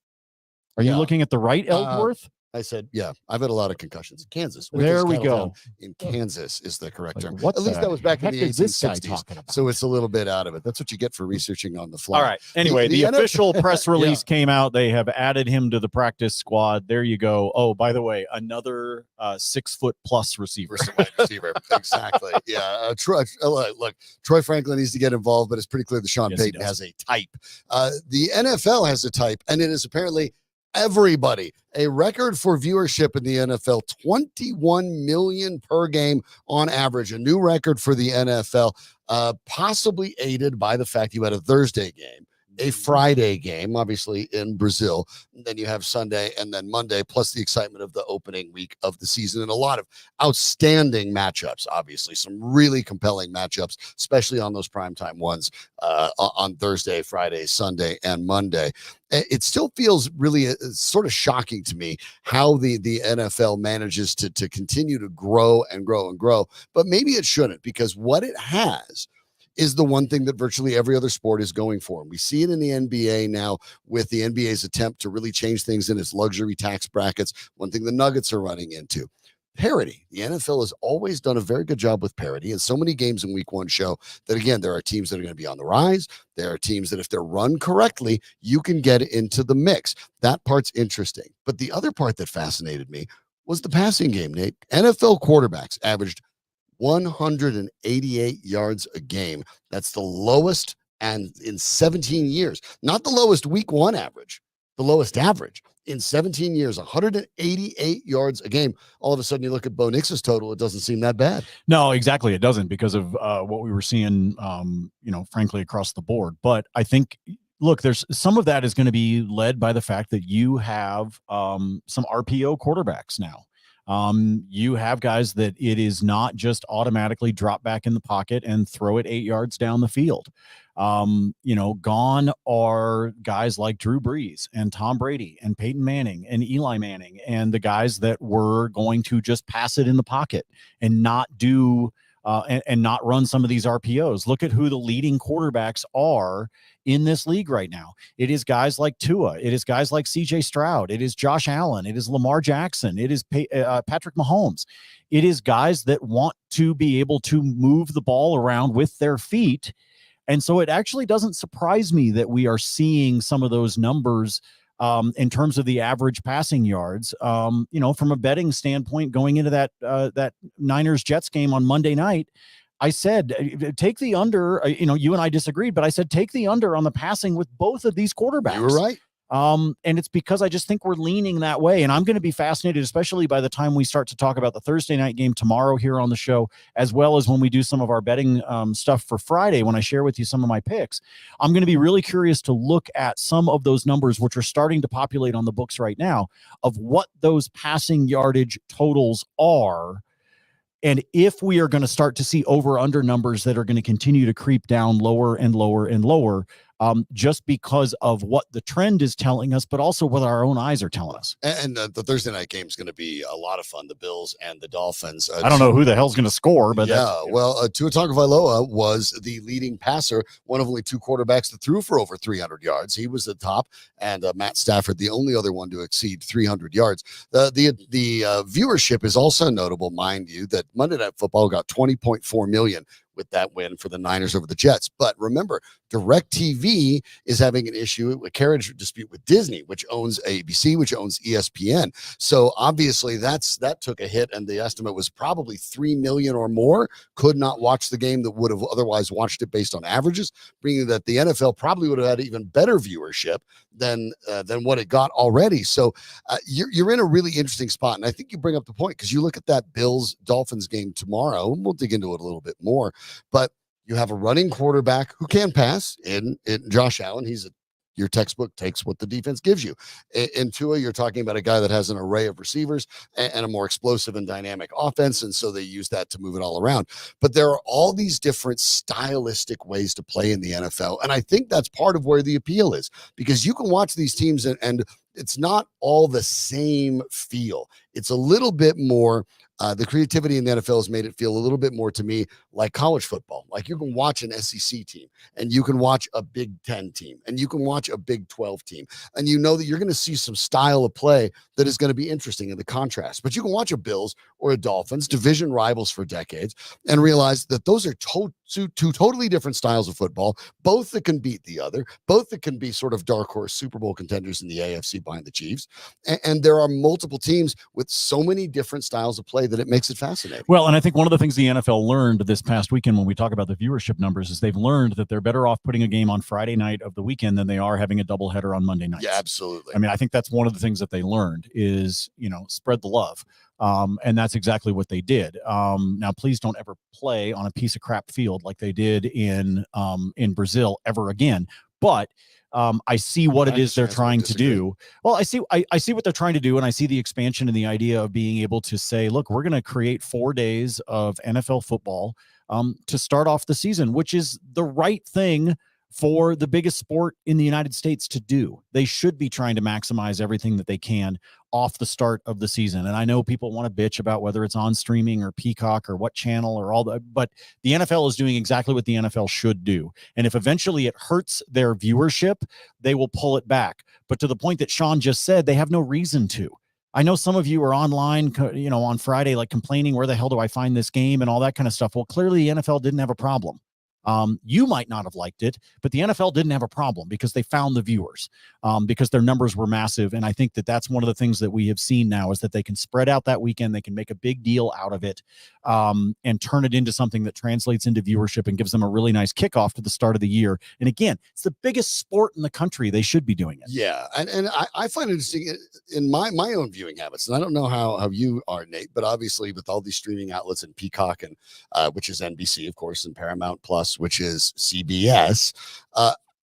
B: Are you looking at the right Ellsworth?
A: I said, I've had a lot of concussions. Kansas.
B: There we go.
A: In Kansas is the correct term.
B: At
A: least that was back in the 1860s. So it's a little bit out of it. That's what you get for researching on the fly.
B: All right. Anyway, the official press release came out. They have added him to the practice squad. There you go. Oh, by the way, another 6-foot+ receiver.
A: Exactly. Yeah. Troy Franklin needs to get involved, but it's pretty clear that Sean Payton has a type. The NFL has a type, and it is apparently everybody. A record for viewership in the NFL, 21 million per game on average, a new record for the NFL, possibly aided by the fact you had a Thursday game, a Friday game, obviously in Brazil, and then you have Sunday and then Monday, plus the excitement of the opening week of the season and a lot of outstanding matchups, obviously some really compelling matchups, especially on those primetime ones on Thursday, Friday, Sunday, and Monday. It still feels really sort of shocking to me how the NFL manages to continue to grow and grow and grow, but maybe it shouldn't, because what it has is the one thing that virtually every other sport is going for. And we see it in the NBA now with the NBA's attempt to really change things in its luxury tax brackets. One thing the Nuggets are running into. Parity. The NFL has always done a very good job with parity, and so many games in week one show that, again, there are teams that are going to be on the rise. There are teams that if they're run correctly, you can get into the mix. That part's interesting. But the other part that fascinated me was the passing game, Nate. NFL quarterbacks averaged 188 yards a game. That's the lowest and in 17 years. Not the lowest week one average, the lowest average. In 17 years, 188 yards a game. All of a sudden, you look at Bo Nix's total, it doesn't seem that bad.
B: No, exactly. It doesn't, because of what we were seeing, frankly, across the board. But I think, look, there's some of that is going to be led by the fact that you have some RPO quarterbacks now. You have guys that it is not just automatically drop back in the pocket and throw it 8 yards down the field. Gone are guys like Drew Brees and Tom Brady and Peyton Manning and Eli Manning and the guys that were going to just pass it in the pocket and not do and not run some of these RPOs. Look at who the leading quarterbacks are in this league right now. It is guys like Tua. It is guys like CJ Stroud. It is Josh Allen. It is Lamar Jackson. It is Patrick Mahomes. It is guys that want to be able to move the ball around with their feet. And so it actually doesn't surprise me that we are seeing some of those numbers in terms of the average passing yards. From a betting standpoint, going into that Niners-Jets game on Monday night, I said, take the under. You and I disagreed, but I said, take the under on the passing with both of these quarterbacks.
A: You were right.
B: And it's because I just think we're leaning that way. And I'm going to be fascinated, especially by the time we start to talk about the Thursday night game tomorrow here on the show, as well as when we do some of our betting stuff for Friday, when I share with you some of my picks. I'm going to be really curious to look at some of those numbers, which are starting to populate on the books right now, of what those passing yardage totals are. And if we are going to start to see over-under numbers that are going to continue to creep down lower and lower and lower, just because of what the trend is telling us, but also what our own eyes are telling us.
A: And the Thursday night game is going to be a lot of fun. The Bills and the Dolphins.
B: I don't know who the hell's going to score, but
A: Tua Tagovailoa was the leading passer, one of only two quarterbacks that threw for over 300 yards. He was the top, and Matt Stafford, the only other one to exceed 300 yards. The viewership is also notable, mind you, that Monday Night Football got 20.4 million with that win for the Niners over the Jets. But remember, DirecTV is having an issue, a carriage dispute with Disney, which owns ABC, which owns ESPN. So obviously that took a hit, and the estimate was probably 3 million or more could not watch the game that would have otherwise watched it based on averages, bringing that the NFL probably would have had even better viewership than what it got already. So you're in a really interesting spot. And I think you bring up the point, because you look at that Bills-Dolphins game tomorrow, and we'll dig into it a little bit more, but you have a running quarterback who can pass in Josh Allen. Your textbook takes what the defense gives you. In Tua, you're talking about a guy that has an array of receivers and a more explosive and dynamic offense, and so they use that to move it all around. But there are all these different stylistic ways to play in the NFL, and I think that's part of where the appeal is, because you can watch these teams and it's not all the same feel. It's a little bit more. The creativity in the NFL has made it feel a little bit more to me like college football. Like you can watch an SEC team, and you can watch a Big 10 team, and you can watch a Big 12 team, and you know that you're going to see some style of play that is going to be interesting in the contrast. But you can watch a Bills or a Dolphins, division rivals for decades, and realize that those are two totally different styles of football, both that can beat the other, both that can be sort of dark horse Super Bowl contenders in the AFC behind the Chiefs. And there are multiple teams with so many different styles of play that it makes it fascinating.
B: Well, and I think one of the things the NFL learned this past weekend when we talk about the viewership numbers is they've learned that they're better off putting a game on Friday night of the weekend than they are having a doubleheader on Monday night.
A: Yeah, absolutely.
B: I mean, I think that's one of the things that they learned is, spread the love. And that's exactly what they did. Now, please don't ever play on a piece of crap field like they did in Brazil ever again. But I see what it is they're trying to do. Well, I see what they're trying to do, and I see the expansion and the idea of being able to say, look, we're going to create 4 days of NFL football to start off the season, which is the right thing for the biggest sport in the United States to do. They should be trying to maximize everything that they can off the start of the season. And I know people want to bitch about whether it's on streaming or Peacock or what channel or all that, but the NFL is doing exactly what the NFL should do. And if eventually it hurts their viewership, they will pull it back. But to the point that Sean just said, they have no reason to. I know some of you are online, on Friday, like complaining, where the hell do I find this game and all that kind of stuff. Well, clearly the NFL didn't have a problem. You might not have liked it, but the NFL didn't have a problem because they found the viewers, because their numbers were massive. And I think that that's one of the things that we have seen now is that they can spread out that weekend. They can make a big deal out of it, and turn it into something that translates into viewership and gives them a really nice kickoff to the start of the year. And again, it's the biggest sport in the country. They should be doing it.
A: Yeah. And I find it interesting in my own viewing habits. And I don't know how you are, Nate, but obviously with all these streaming outlets and Peacock and which is NBC, of course, and Paramount Plus, which is CBS,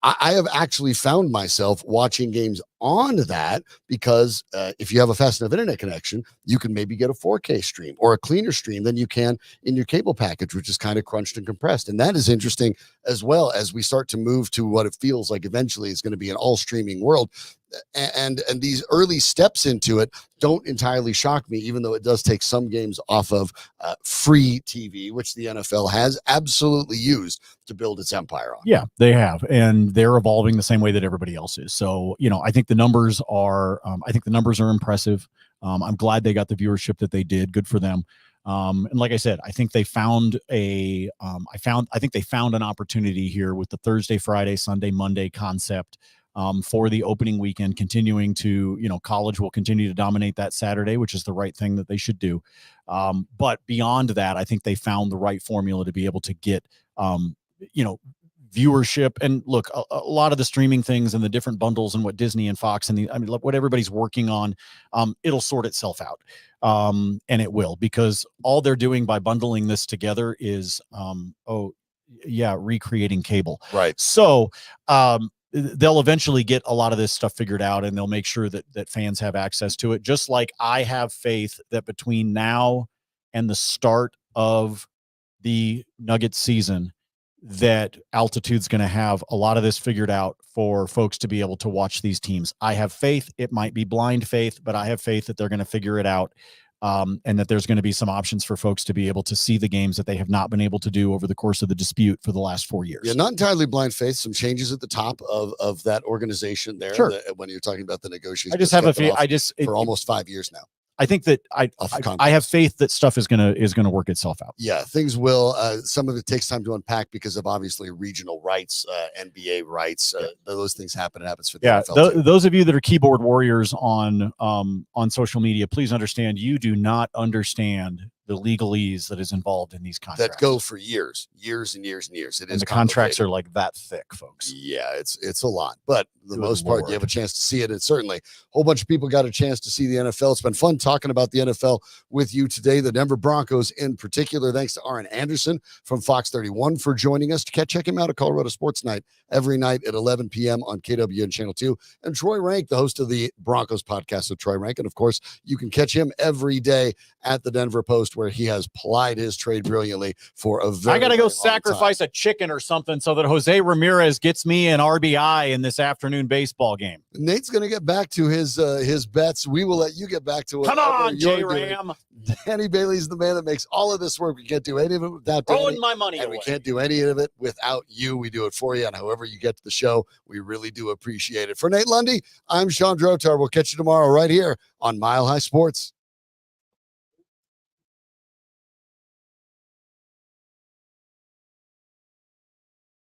A: I have actually found myself watching games on that because if you have a fast enough internet connection, you can maybe get a 4K stream or a cleaner stream than you can in your cable package, which is kind of crunched and compressed. And that is interesting as well as we start to move to what it feels like eventually is going to be an all streaming world. And these early steps into it don't entirely shock me, even though it does take some games off of free TV, which the NFL has absolutely used to build its empire on.
B: Yeah, they have, and they're evolving the same way that everybody else is. So, I think the numbers are, impressive. I'm glad they got the viewership that they did. Good for them. And like I said, I think they found an opportunity here with the Thursday, Friday, Sunday, Monday concept. For the opening weekend, continuing to, college will continue to dominate that Saturday, which is the right thing that they should do. But beyond that, I think they found the right formula to be able to get, viewership. And look, a lot of the streaming things and the different bundles and what Disney and Fox and what everybody's working on, it'll sort itself out. And it will, because all they're doing by bundling this together is, recreating cable.
A: Right.
B: So, they'll eventually get a lot of this stuff figured out, and they'll make sure that fans have access to it. Just like I have faith that between now and the start of the Nuggets season, that Altitude's going to have a lot of this figured out for folks to be able to watch these teams. I have faith. It might be blind faith, but I have faith that they're going to figure it out. And that there's going to be some options for folks to be able to see the games that they have not been able to do over the course of the dispute for the last 4 years.
A: Yeah, not entirely blind faith. Some changes at the top of that organization there.
B: Sure.
A: When you're talking about the negotiations.
B: I just have a feeling.
A: For almost 5 years now.
B: I think that I have faith that stuff is gonna work itself out.
A: Yeah, things will. Some of it takes time to unpack because of obviously regional rights, NBA rights. Those things happen. It happens for the NFL.
B: Those of you that are keyboard warriors on social media, please understand you do not understand the legalese that is involved in these contracts
A: that go for years and years and years.
B: The contracts are like that thick, folks.
A: Yeah, it's a lot, but for the most part, you have a chance to see it. And certainly a whole bunch of people got a chance to see the NFL. It's been fun talking about the NFL with you today, the Denver Broncos in particular. Thanks to Arran Andersen from Fox 31 for joining us. Check him out at Colorado Sports Night every night at 11 p.m. on KWN Channel 2. And Troy Renck, the host of the Broncos podcast with Troy Renck. And of course, you can catch him every day at the Denver Post, where he has plied his trade brilliantly for a very,
B: I got to go
A: long
B: sacrifice
A: time.
B: a chicken or something so that Jose Ramirez gets me an RBI in this afternoon baseball game.
A: Nate's going to get back to his bets. We will let you get back to it.
B: Come on, J-Ram.
A: Danny Bailey's the man that makes all of this work. We can't do any of it without
B: throwing my money
A: and
B: away.
A: We can't do any of it without you. We do it for you, and however you get to the show, we really do appreciate it. For Nate Lundy, I'm Sean Drotar. We'll catch you tomorrow right here on Mile High Sports.